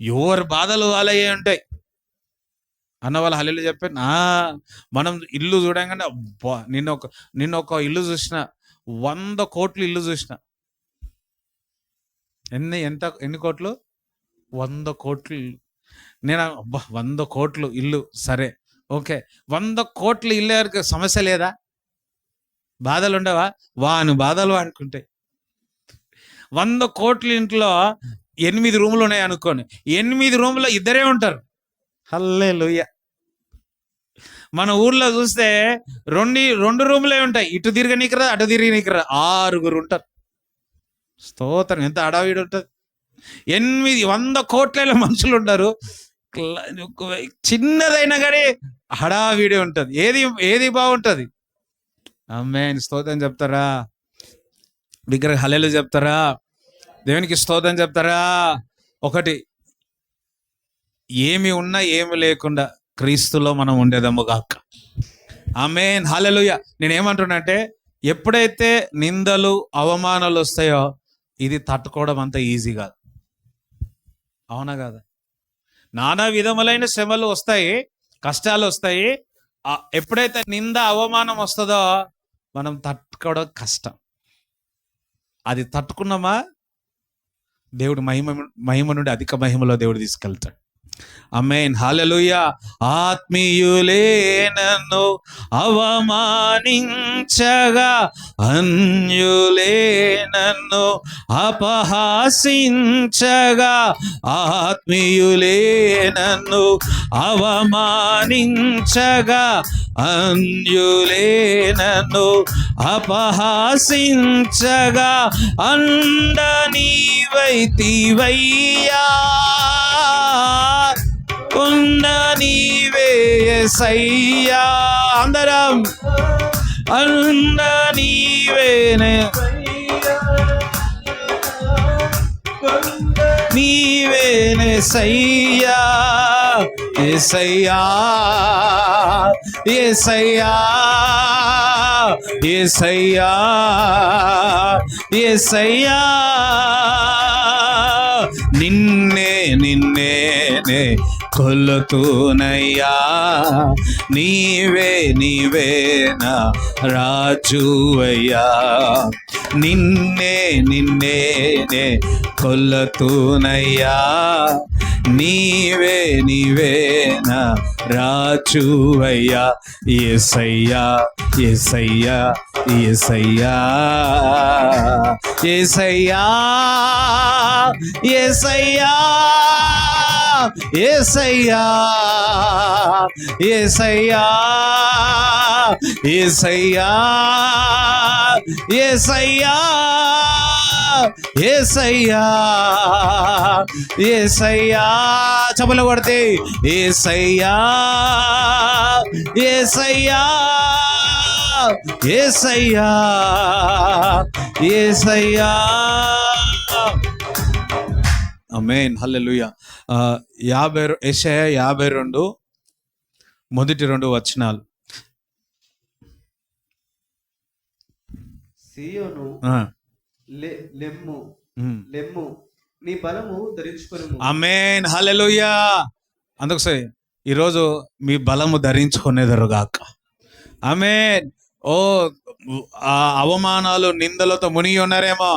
ఎవరి బాధలు వాళ్ళే ఉంటాయి. అన్న వాళ్ళు హల్లెలూయా చెప్పారు. మనం ఇల్లు చూడంగానే నిన్న ఒక ఇల్లు చూసిన, 100 కోట్లు ఇల్లు చూసిన. ఎన్ని కోట్లు? 100 కోట్లు ఇల్లు. నేను 100 కోట్లు ఇల్లు, సరే ఓకే. 100 కోట్లు ఇల్లు ఎవరికి సమస్య లేదా? బాధలు ఉండవా? వాని బాధలు అనుకుంటే 100 కోట్ల ఇంట్లో 8 రూములు ఉన్నాయి అనుకోని, 8 రూముల్లో 2 ఉంటారు. హల్లెలూయా. మన ఊర్లో చూస్తే 2 రూములే ఉంటాయి, ఇటు తిరగనీకరా అటు తిరగనీకరా, 6 ఉంటారు. స్తోత్రం. ఎంత అడావిడి ఉంటుంది. 100 కోట్ల మనుషులు ఉంటారు. చిన్నదైనా కానీ హడావిడి ఉంటుంది. ఏది బాగుంటుంది? ఆమేన్. స్తోత్రం చెప్తారా? దగ్గర హల్లెలూయా చెప్తారా? దేవునికి స్తోత్రం చెప్తారా? ఒకటి, ఏమి ఉన్నా ఏమి లేకుండా క్రీస్తులో మనం ఉండేదమ్ము గాక. ఆమేన్. హల్లెలూయా. నేనేమంటున్నా అంటే, ఎప్పుడైతే నిందలు, అవమానాలు వస్తాయో ఇది తట్టుకోవడం అంత ఈజీ కాదు. అవునా కాదా? నానా విధములైన శ్రమలు వస్తాయి, కష్టాలు వస్తాయి. ఎప్పుడైతే నింద, అవమానం వస్తుందో మనం తట్టుకోవడం కష్టం. అది తట్టుకున్నామా, దేవుడు మహిమ నుండి అధిక మహిమలో దేవుడు తీసుకెళ్తాడు. ఆమేన్. హల్లెలూయా. ఆత్మీయులే నన్ను అవమానించగా, అన్యులే నన్ను అపహాసించగా, ఆత్మీయులే నన్ను అవమానించగా, అన్యులే నన్ను అపహాసించగా, అండ నీవైతివయ్యా, కొండ నీవే యేసయ్యా. అందరం అండ నీవేనే, నీవేనే సయ్యా, యేసయ్యా, యేసయ్యా, యేసయ్యా, యేసయ్యా. నిన్నే కొలుతూనయ్యా. నీవే నీవేనా రాజువయ్యా, నిన్నే నిన్నే కొలుతూనయ్యా. నీవే నీవేనా రాజువయ్యా. యేసయ్యా యేసయ్యా యేసయ్యా యేసయ్యా యేసయ్యా యేసయ్యా యేసయ్యా యేసయ్యా యేసయ్యా యేసయ్యా యేసయ్యా. చప్పట్లు కొడితే యేసయ్యా యేసయ్యా యేసయ్యా యేసయ్యా. ఆమేన్, హల్లెలూయా. యెషయా 52 మొదటి 2 వచనాలు.
సీయోను లెమ్ము లెమ్ము, నీ బలము ధరించుకొనుము.
ఆమేన్, హల్లెలూయా. అందుకోసం ఈరోజు మీ బలము ధరించుకునేదరుగాక. ఆమేన్. ఓ అవమానాలు నిందలతో మునిగి ఉన్నారేమో,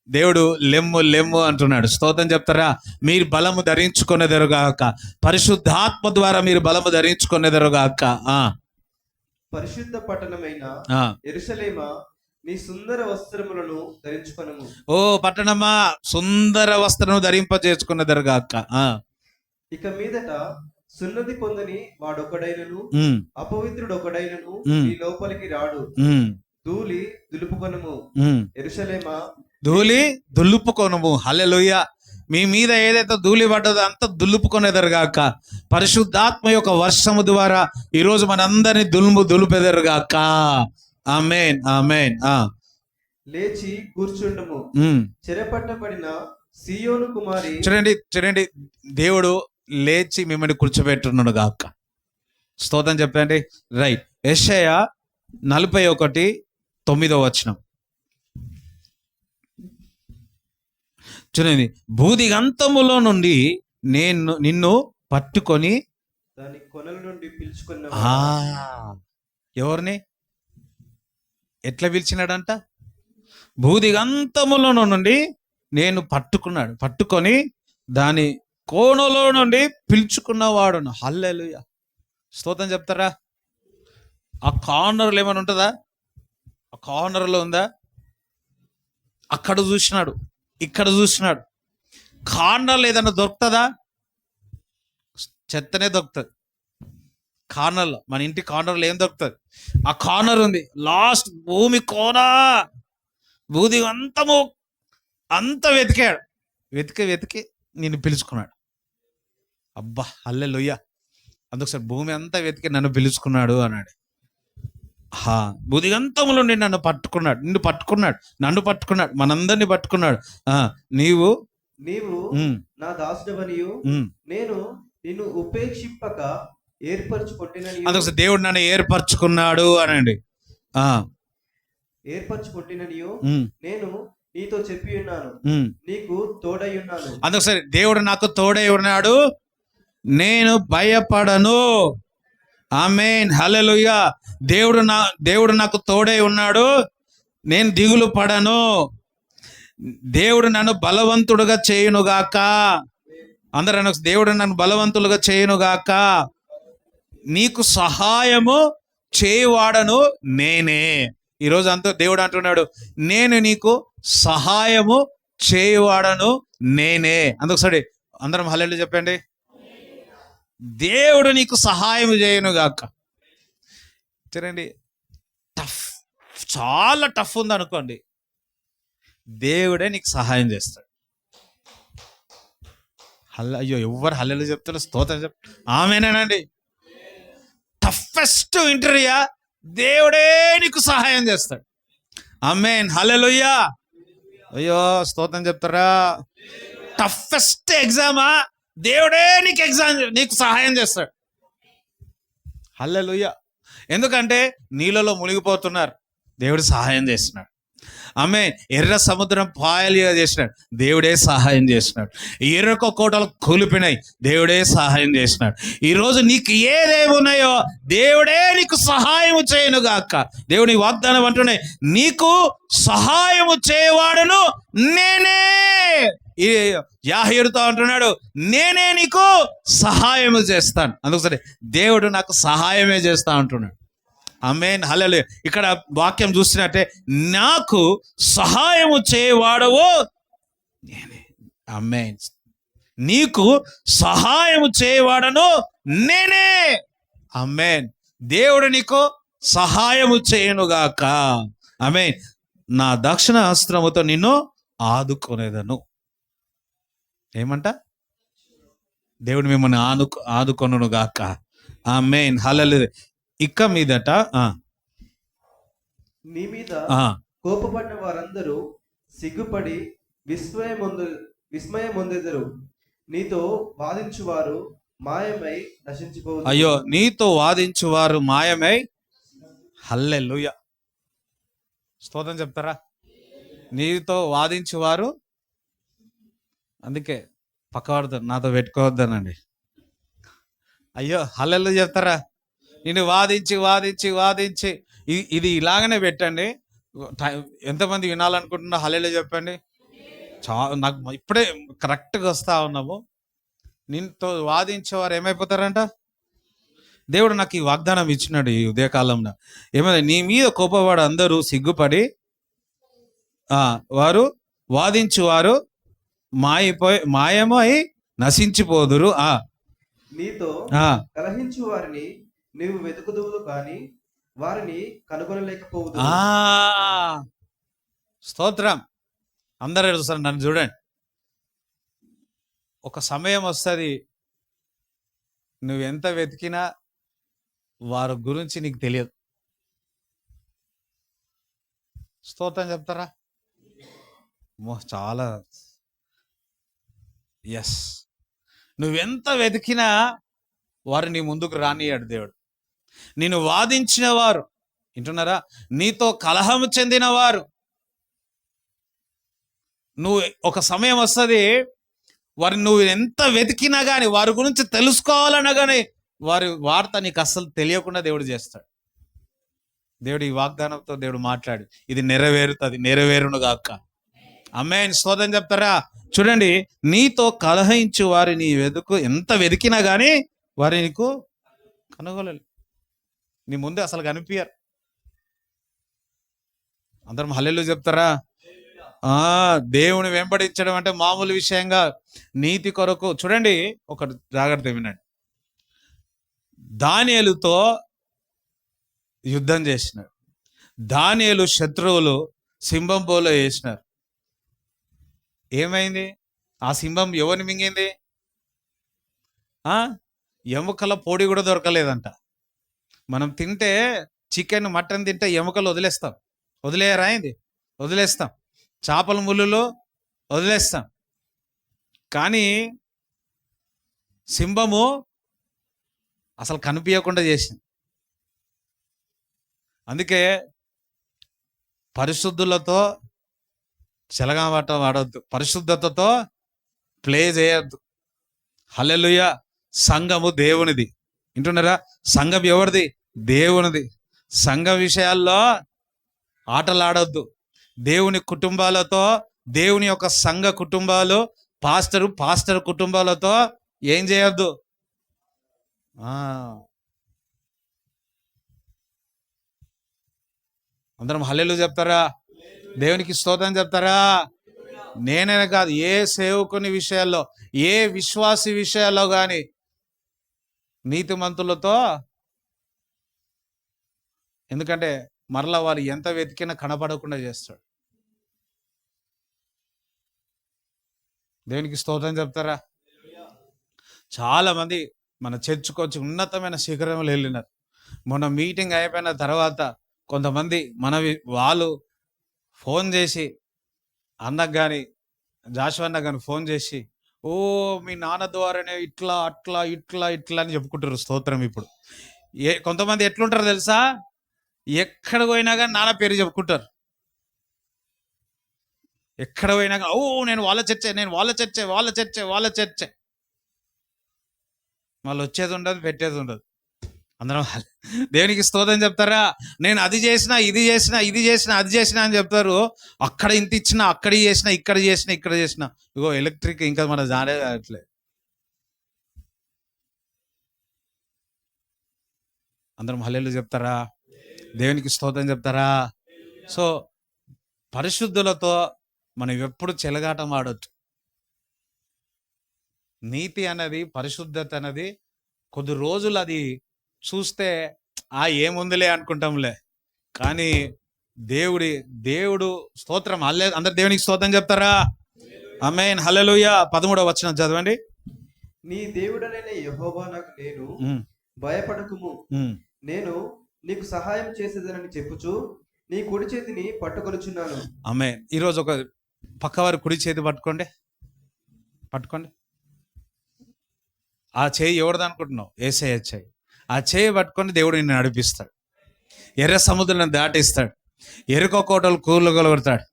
దేవుడు లెమ్ము లెమ్ము అంటున్నాడు. స్తోత్రం చెప్తారా? మీరు బలము ధరించుకునేదరుగాక. పరిశుద్ధాత్మ ద్వారా మీరు బలము ధరించుకునేదరుగాక.
పరిశుద్ధ పట్టణమైన యెరూషలేమా, నీ సుందర వస్త్రములను ధరించుకొనుము. ఓ
పట్టణమా, సుందర వస్త్రము ధరింపజేసుకునేదరుగాక.
ఇక మీదట సున్నతి పొందని వాడొకడైనను అపవిత్రుడొకడైనను నీ లోపలికి రాడు. ధూళి దులుపుకొనుము యెరూషలేమా,
ధూళి దులుపుకొనుము. హల్లెలూయా. మీ మీద ఏదైతే ధూళి పడ్డదో అంత దులుపుకొనేదరుగాక. పరిశుద్ధాత్మ యొక్క వర్షము ద్వారా ఈరోజు మనందరినీ దులుపెదరుగాక. ఆమేన్ ఆమేన్.
లేచి కూర్చుండుము, చెరపట్టబడిన సీయోను కుమారి.
చూడండి, దేవుడు లేచి మిమ్మల్ని కూర్చోబెట్టున్నాడు గాక. స్తోత్రం చెప్పండి. రైట్. యెషయా 41:9 వచనం చూడండి. భూదిగంతములో నుండి నేను నిన్ను పట్టుకొని
దాని కొనల నుండి పిలుచుకున్నా.
ఎవరిని ఎట్లా పిలిచినాడంట? భూదిగంతములో నుండి నేను పట్టుకొని దాని కోణలో నుండి పిలుచుకున్నవాడు. హల్లెలూయా. స్తోత్రం చెప్తారా? ఆ కార్నర్లో ఏమైనా ఉంటుందా? ఆ కార్నర్లో ఉందా? అక్కడ చూసినాడు, ఇక్కడ చూసినాడు. కార్నర్లో ఏదైనా దొరుకుతుందా? చెత్తనే దొరుకుతుంది కార్నర్లో. మన ఇంటి కార్నర్లో ఏం దొరుకుతుంది? ఆ కార్నర్ ఉంది, లాస్ట్ భూమి కోన. భూది అంత వెతికాడు, వెతికి నిన్ను పిలుచుకున్నాడు. అబ్బా, హల్లెలూయా. అందుకోసం భూమి అంతా వెతికి నన్ను పిలుచుకున్నాడు అన్నాడు. భూదిగంతములో నన్ను పట్టుకున్నాడు, నన్ను పట్టుకున్నాడు, మనందరినీ పట్టుకున్నాడు. నీవు
నా దాసుడవనియు నేను నిన్ను ఉపేక్షింపక ఏర్పరచుకొంటినని.
అందుకోసం దేవుడు నన్ను ఏర్పరచుకున్నాడు అనండి.
ఏర్పరచుకొంటిననియు నేను నీతో చెప్పి ఉన్నాను, నీకు తోడై ఉన్నాను.
అందుకోసం దేవుడు నాకు తోడై ఉన్నాడు, నేను భయపడను. ఆమేన్, హల్లెలూయా. దేవుడు నాకు తోడై ఉన్నాడు, నేను దిగులు పడను. దేవుడు నన్ను బలవంతుడుగా చేయునుగాక. అందరూ దేవుడు నన్ను బలవంతులుగా చేయునుగాక. నీకు సహాయము చేయువాడను నేనే. ఈరోజు అంతా దేవుడు అంటున్నాడు, నేను నీకు సహాయము చేయువాడను నేనే. అందుకోసడి అందరం హల్లెలూయా చెప్పండి. దేవుడు నీకు సహాయం చేయనుగాక. చూడండి, చాలా టఫ్ ఉంది అనుకోండి, దేవుడే నీకు సహాయం చేస్తాడు. అయ్యో, ఎవరు హల్లెలూయా చెప్తారో స్తోత్రం చెప్. ఆమేనండి. టఫెస్ట్ ఇంటర్వ్యూ, దేవుడే నీకు సహాయం చేస్తాడు. ఆమేన్, హల్లెలూయా. అయ్యో, స్తోత్రం చెప్తారా? టఫెస్ట్ ఎగ్జామా, దేవుడే నీకు సహాయం చేస్తాడు. హల్లెలూయా. ఎందుకంటే నీళ్ళలో మునిగిపోతున్నారు, దేవుడు సహాయం చేస్తున్నాడు. ఆమె ఎర్ర సముద్రం పాయలుగా చేసినాడు, దేవుడే సహాయం చేసినాడు. ఎర్రక కోటలు కూలిపోయినాయి, దేవుడే సహాయం చేసినాడు. ఈరోజు నీకు ఏదేమున్నాయో దేవుడే నీకు సహాయం చేయను గాక. దేవుని వాగ్దానం అంటున్నాయి, నీకు సహాయము చేయవాడును నేనే. ఈ యాహీరుతో అంటున్నాడు, నేనే నీకు సహాయము చేస్తాను. అందుకని దేవుడు నాకు సహాయమే చేస్తా అంటున్నాడు. ఆమేన్, హల్లెలూయా. ఇక్కడ వాక్యం చూసినట్టే, నాకు సహాయము చేయవాడవు నేనే. ఆమేన్. నీకు సహాయము చేయవాడను నేనే. ఆమేన్. దేవుడు నీకు సహాయము చేయనుగాక. ఆమేన్. నా దక్షిణ హస్తముతో నిన్ను ఆదుకొనేదను. ఏమంట? దేవుడు మిమ్మల్ని ఆదుకొనును గాక. ఆమేన్, హల్లెలూయా. ఇక మీదట
నీ మీద కోపపడిన వారందరూ సిగ్గుపడి విస్మయమొందెదరు. నీతో వాదించువారు మాయమై నశించిపోదు.
అయ్యో, నీతో వాదించువారు మాయమై. హల్లెలూయా. స్తోత్రం చెప్తారా? నీతో వాదించువారు, అందుకే పక్కవాడుతారు, నాతో పెట్టుకోవద్దనండి. అయ్యో, హల్లెలూయా చెప్తారా? నేను వాదించి వాదించి వాదించి ఇది ఇలాగనే పెట్టండి. ఎంతమంది వినాలనుకుంటున్నా హల్లెలూయా చెప్పండి. నాకు ఇప్పుడే కరెక్ట్గా వస్తా ఉన్నాము. నీతో వాదించేవారు ఏమైపోతారంట? దేవుడు నాకు ఈ వాగ్దానం ఇచ్చినాడు ఈ ఉదయకాలంలో. ఏమైనా నీ మీద కోపవాడు అందరూ సిగ్గుపడి వారు వాదించువారు మాయమై నశించిపోదురు.
నీతో కలహించు వారిని నీవు వెతుకుదువు కానీ వారిని కనుగొనలేకపోదు.
స్తోత్రం. అందరూ చూస్తారు, నన్ను చూడండి. ఒక సమయం వస్తుంది, నువ్వెంత వెతికినా వారి గురించి నీకు తెలియదు. స్తోత్రం చెప్తారా? చాలా ఎస్. నువ్వెంత వెతికినా వారు నీ ముందుకు రానియాడు దేవుడు. నిన్ను వాదించిన వారు, వింటున్నారా, నీతో కలహము చెందిన వారు, నువ్వు ఒక సమయం వస్తుంది, వారిని నువ్వు ఎంత వెతికినా కానీ వారి గురించి తెలుసుకోవాలన్నా కానీ వారి వార్త నీకు అస్సలు తెలియకుండా దేవుడు చేస్తాడు. దేవుడు ఈ వాగ్దానంతో దేవుడు మాట్లాడు, ఇది నెరవేరును గాక. ఆమేన్. స్తోత్రం చెప్తారా? చూడండి, నీతో కలహించు వారిని ఎంత వెతికినా కానీ వారి నీకు కనుగొనలేదు. నీ ముందే అసలు కనిపించారు. అందరం హల్లెలూయా చెప్తారా? దేవుని వెంబడించడం అంటే మామూలు విషయంగా నీతి కొరకు. చూడండి, ఒక జాగ్రత్త వినండి. దానియేలుతో యుద్ధం చేసినారు. దానియేలు శత్రువులు సింహం బోలో వేసినారు. ఏమైంది? ఆ సింహం ఎవరిని మింగింది? ఎముకల పొడి కూడా దొరకలేదంట. మనం తింటే చికెన్ మటన్ తింటే ఎముకలు వదిలేస్తాం, వదిలేయరా? అయింది, వదిలేస్తాం. చేపల ముళ్ళులు వదిలేస్తాం. కానీ సింహము అసలు కనిపించకుండా చేసింది. అందుకే పరిశుద్ధులతో చెలగాట వాడద్దు, పరిశుద్ధతతో ప్లే చేయొద్దు. హల్లెలూయా. సంఘము దేవునిది, వింటున్నారా? సంఘం ఎవరిది? దేవునిది. సంఘ విషయాల్లో ఆటలాడొద్దు. దేవుని కుటుంబాలతో, దేవుని యొక్క సంఘ కుటుంబాలు, పాస్టర్ కుటుంబాలతో ఏం చేయొద్దు. అందరం హల్లెలూయా చెప్తారా? దేవునికి స్తోత్రం చెప్తారా? నేనే కాదు, ఏ సేవకుని విషయాల్లో, ఏ విశ్వాసి విషయాల్లో కానీ నీతిమంతులతో, ఎందుకంటే మరలా వారు ఎంత వెతికినా కనపడకుండా చేస్తాడు. దేవునికి స్తోత్రం చెప్తారా? చాలా మంది మన చర్చ్కి వచ్చి ఉన్నతమైన శిఖరంలో వెళ్ళినారు. మొన్న మీటింగ్ అయిపోయిన తర్వాత కొంతమంది వాళ్ళు ఫోన్ చేసి అన్నకు కానీ జాషువా కానీ ఫోన్ చేసి, ఓ మీ నాన్న ద్వారానే ఇట్లా అట్లా ఇట్లా ఇట్లా అని చెప్పుకుంటారు. స్తోత్రం. ఇప్పుడు కొంతమంది ఎట్లుంటారు తెలుసా? ఎక్కడ పోయినా కానీ నాన్న పేరు చెప్పుకుంటారు. ఎక్కడ పోయినా ఓ నేను వాళ్ళ చర్చే మళ్ళీ వచ్చేది ఉండదు, పెట్టేది ఉండదు. అందరం దేవునికి స్తోత్రం చెప్తారా? నేను అది చేసినా ఇది చేసినా అని చెప్తారు. అక్కడ ఇంత ఇచ్చినా, అక్కడ చేసినా, ఇక్కడ చేసినా. ఇగో ఎలక్ట్రిక్ ఇంకా మన జాడే కావట్లే. అందరం హల్లెలూయా చెప్తారా? దేవునికి స్తోత్రం చెప్తారా? సో పరిశుద్ధులతో మనం ఎప్పుడు చెలగాటం ఆడొచ్చు. నీతి అన్నది, పరిశుద్ధత అన్నది కొద్ది రోజులు అది చూస్తే ఏముందిలే అనుకుంటాంలే, కానీ దేవుడు స్తోత్రం. అందరు దేవునికి స్తోత్రం చెప్తారా? ఆమేన్ హల్లెలూయా. 13వ వచనం చదవండి.
నీ దేవుడనైన యెహోవా నాకు నేను భయపడకుము, నేను నీకు సహాయం చేసేదనని చెప్పుచు నీ కుడి చేతిని పట్టుకొనుచున్నాను.
ఆమేన్. ఈరోజు ఒక పక్కవారి కుడి చేతి పట్టుకోండి. ఆ చేయి ఎవరిది అనుకుంటున్నావు? యేసయ్య చేయి. ఆ చేయి పట్టుకొని దేవుడు నిన్ను నడిపిస్తాడు. ఎర్ర సముద్రాన్ని దాటిస్తాడు. ఎరుక కోటలు కూలగొడతాడు.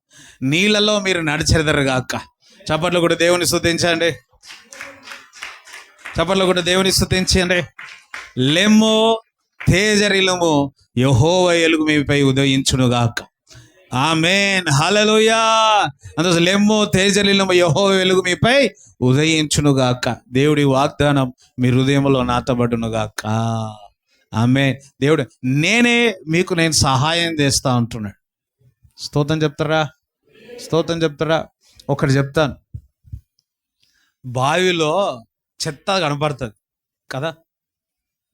నీళ్ళలో మీరు నడిచెదరు గాక. చప్పట్లు కూడా దేవుని స్తుతించండి. లెమ్ము తేజరిలము యెహోవా వెలుగు మీపై ఉదయించును గాక. ఆమేన్ హల్లెలూయా. అందుకే లెమ్ము తేజరిలము యెహోవా వెలుగు మీపై ఉదయించును గాక. దేవుడి వాగ్దానం మీ హృదయంలో నాటబడును గాక. ఆమేన్. దేవుడు నేనే మీకు నేను సహాయం చేస్తా అంటున్నాడు. స్తోత్రం చెప్తారా? ఒకటి చెప్తాను. బావిలో చెత్త కనపడుతుంది కదా.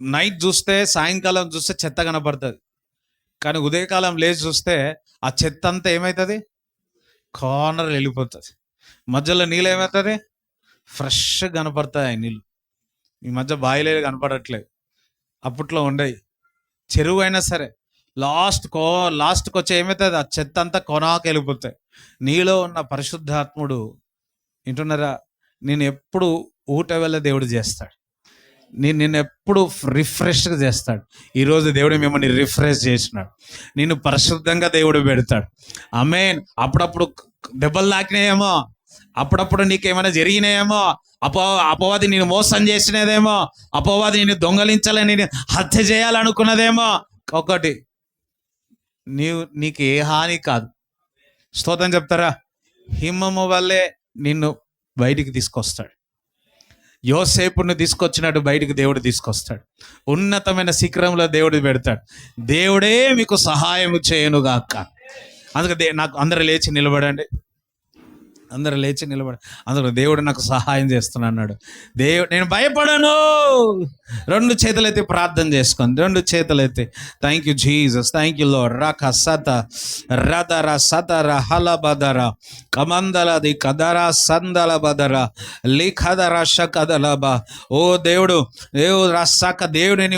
నైట్ చూస్తే, సాయంకాలం చూస్తే చెత్త కనపడుతుంది. కానీ ఉదయకాలం లేచి చూస్తే ఆ చెత్త అంతా ఏమవుతుంది? కార్నర్ వెళ్ళిపోతుంది. మధ్యలో నీళ్ళు ఏమవుతుంది? ఫ్రెష్గా కనపడతాయి. నీళ్ళు ఈ మధ్య బావిలే కనపడట్లేదు. అప్పట్లో ఉండేవి. చెరువు అయినా సరే లాస్ట్కి వచ్చి ఏమవుతుంది? ఆ చెత్త అంతా కొనాకు వెళ్ళిపోతాయి. నీలో ఉన్న పరిశుద్ధాత్ముడు వింటున్నారా? నేను ఎప్పుడు ఊట వెళ్ళ దేవుడు చేస్తాడు. నిన్ను ఎప్పుడు రిఫ్రెష్గా చేస్తాడు. ఈరోజు దేవుడు మిమ్మల్ని రిఫ్రెష్ చేసినాడు. నిన్ను పరిశుద్ధంగా దేవుడు పెడతాడు. ఆమేన్. అప్పుడప్పుడు దెబ్బలు తాకినాయేమో, అప్పుడప్పుడు నీకేమైనా జరిగినాయేమో, అపవాది నేను మోసం చేసినదేమో, అపవాది నేను దొంగలించాలని, నేను హత్య చేయాలనుకున్నదేమో. ఒకటి, నీకు ఏ హాని కాదు. స్తోత్రం చెప్తారా? హిమము వల్లే నిన్ను బయటికి తీసుకొస్తాడు. యోసేపుని తీసుకొచ్చినట్టు బయటికి దేవుడు తీసుకొస్తాడు. ఉన్నతమైన శిఖరంలో దేవుడు పెడతాడు. దేవుడే మీకు సహాయం చేయనుగాక. అందుకే నాకు అందరూ లేచి నిలబడండి. అందరూ దేవుడు నాకు సహాయం చేస్తున్నాడు. నేను భయపడను. 2 చేతులైతే ప్రార్థన చేసుకోండి. 2 చేతులైతే. Thank you Jesus, thank you Lord. రక సత రదర సతర హలబదర కమందలది కదర సందల బదర లిఖదర షకదలబ. ఓ దేవుడు రసక దేవుడిని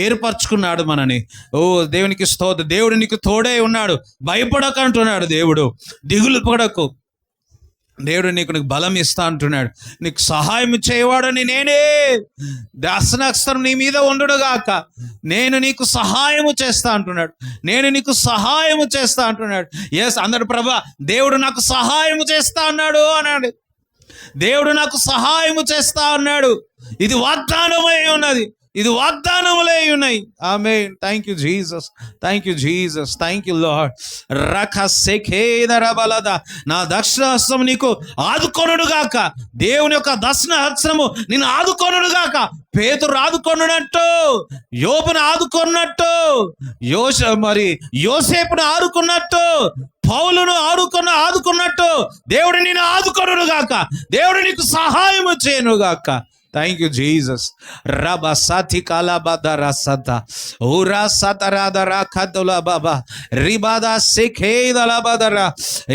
ఏర్పరచుకున్నాడు మనని. ఓ దేవునికి స్తోత్రం. దేవుడు నీకు తోడే ఉన్నాడు. భయపడకంటున్నాడు దేవుడు. దిగులు పడకు. దేవుడు నీకు బలం ఇస్తా అంటున్నాడు. నీకు సహాయం చేయవాడని నేనే. దర్శనక్షరం నీ మీద ఉండుగాక. నేను నీకు సహాయము చేస్తా అంటున్నాడు. ఎస్ అందరు ప్రభా దేవుడు నాకు సహాయము చేస్తా అన్నాడు. దేవుడు నాకు సహాయము చేస్తా అన్నాడు. ఇది వాగ్దానమై ఉన్నది. ఆమేన్. Thank you Jesus, thank you Lord. రఖ సెఖేదర బలద. నా దక్షిణ హస్తము నీకు ఆదుకొనుగాక. దేవుని యొక్క దక్షిణ హస్తము నిన్ను ఆదుకొనుగాక. పేతురు ఆదుకొనున్నట్టు, యోబును ఆదుకున్నట్టు, యోసేపును ఆదుకున్నట్టు, పౌలును ఆదుకున్నట్టు దేవుడు నిన్ను ఆదుకొనుగాక. దేవుడు నీకు సహాయము చేయనుగాక. Thank you Jesus. రబ సతి కలబదర సత ఊరా సతరాదర కదుల బాబా రిబాద సిఖేదల బదర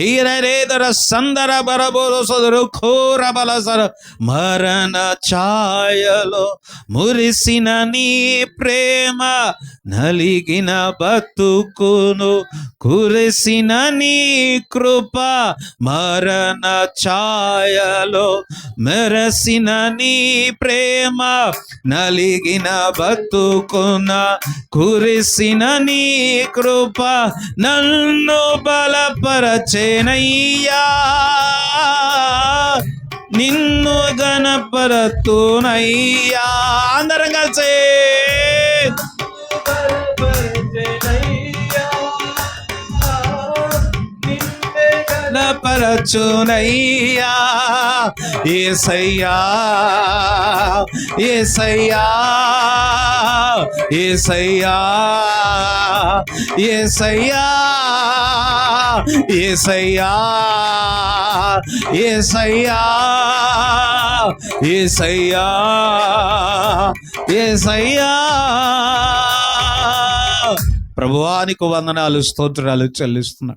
ఈరేదర సందర బరబోర సదరు ఖోరబల సర. మరణ ఛాయలో మురిసిన నీ ప్రేమ, నలిగిన బతుకును కురిసిన నీ కృప, మరణ ఛాయలో మెరసిన నీ ప్రేమ నలిగిన బతుకున కురిసిన నీ కృప నన్ను బలపరచెనయ్యా, నిన్ను గణపరతునయ్యా. అందరం కలిసి పరచునయ్యా, యేసయ్యా యేసయ్యా యేసయ్యా యేసయ్యా యేసయ్యా యేసయ్యా యేసయ్యా యేసయ్యా. ప్రభువానికి వందనాలు, స్తోత్రాలు చెల్లిస్తున్నా.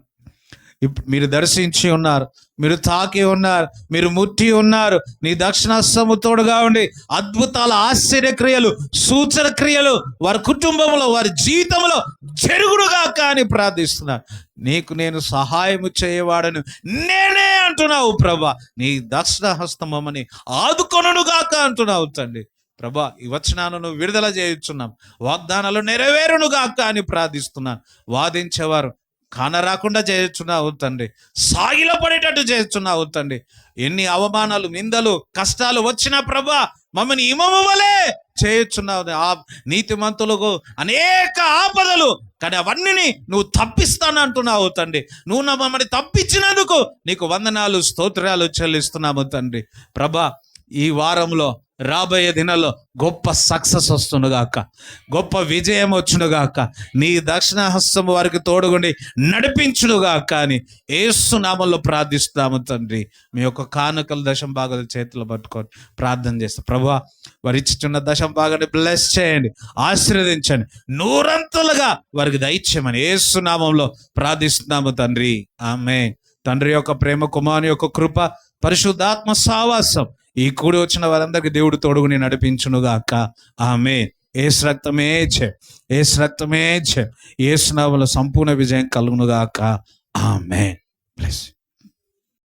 మీరు దర్శించి ఉన్నారు, మీరు తాకి ఉన్నారు, మీరు ముట్టి ఉన్నారు. నీ దక్షిణాస్తము తోడుగా ఉండి అద్భుతాల ఆశ్చర్యక్రియలు, సూచన క్రియలు వారి కుటుంబంలో, వారి జీవితంలో జరుగుడుగాక అని ప్రార్థిస్తున్నారు. నీకు నేను సహాయము చేయవాడను నేనే అంటున్నావు ప్రభా. నీ దక్షిణ హస్తమని ఆదుకొనుగాక అంటున్నావు తండ్రి. ప్రభా, ఈ వచనాలను విడుదల చేయుచున్నాం, వాగ్దానాలు నెరవేరునుగాక అని ప్రార్థిస్తున్నాను. వాదించేవారు కానరాకుండా చేయుచున్నావు తండ్రి, సాగిల పడేటట్టు చేస్తున్నావు తండ్రి. ఎన్ని అవమానాలు, నిందలు, కష్టాలు వచ్చినా ప్రభా మమ్మల్ని ఇమము వలె చేయుచున్నావు. ఆ నీతిమంతులకు అనేక ఆపదలు, కానీ అవన్నీ నువ్వు తప్పిస్తానంటున్నావు తండ్రి. నువ్వు మమ్మల్ని తప్పించినందుకు నీకు వందనాలు, స్తోత్రాలు చెల్లిస్తున్నాము తండ్రి. ప్రభా, ఈ వారంలో రాబోయే దినాల్లో గొప్ప సక్సెస్ వస్తుండగాక, గొప్ప విజయం వచ్చునుగాక, నీ దక్షిణ హస్తము వారికి తోడుగుండి నడిపించునుగాక అని యేసు నామములో ప్రార్థిస్తాము తండ్రి. మీ యొక్క కానుకలు దశం భాగాల చేతిలో పట్టుకొని ప్రార్థన చేస్తాం. ప్రభువా, వారు ఇచ్చుచున్న దశం భాగాన్ని బ్లెస్ చేయండి, ఆశీర్వదించండి, నూరంతలుగా వారికి దయచేయమని యేసు నామములో ప్రార్థిస్తున్నాము తండ్రి. ఆమేన్. తండ్రి యొక్క ప్రేమ, కుమారుని యొక్క కృప, పరిశుద్ధాత్మ సావాసం ఈ కూడి వచ్చిన వారందరికీ దేవుడు తోడుగుని నడిపించునుగాక. ఆమేన్. యేసు రక్తమే జయం, యేసు రక్తమే జయం. యేసు నామములో సంపూర్ణ విజయం కలుగునుగాక. ఆమేన్. ప్లీజ్.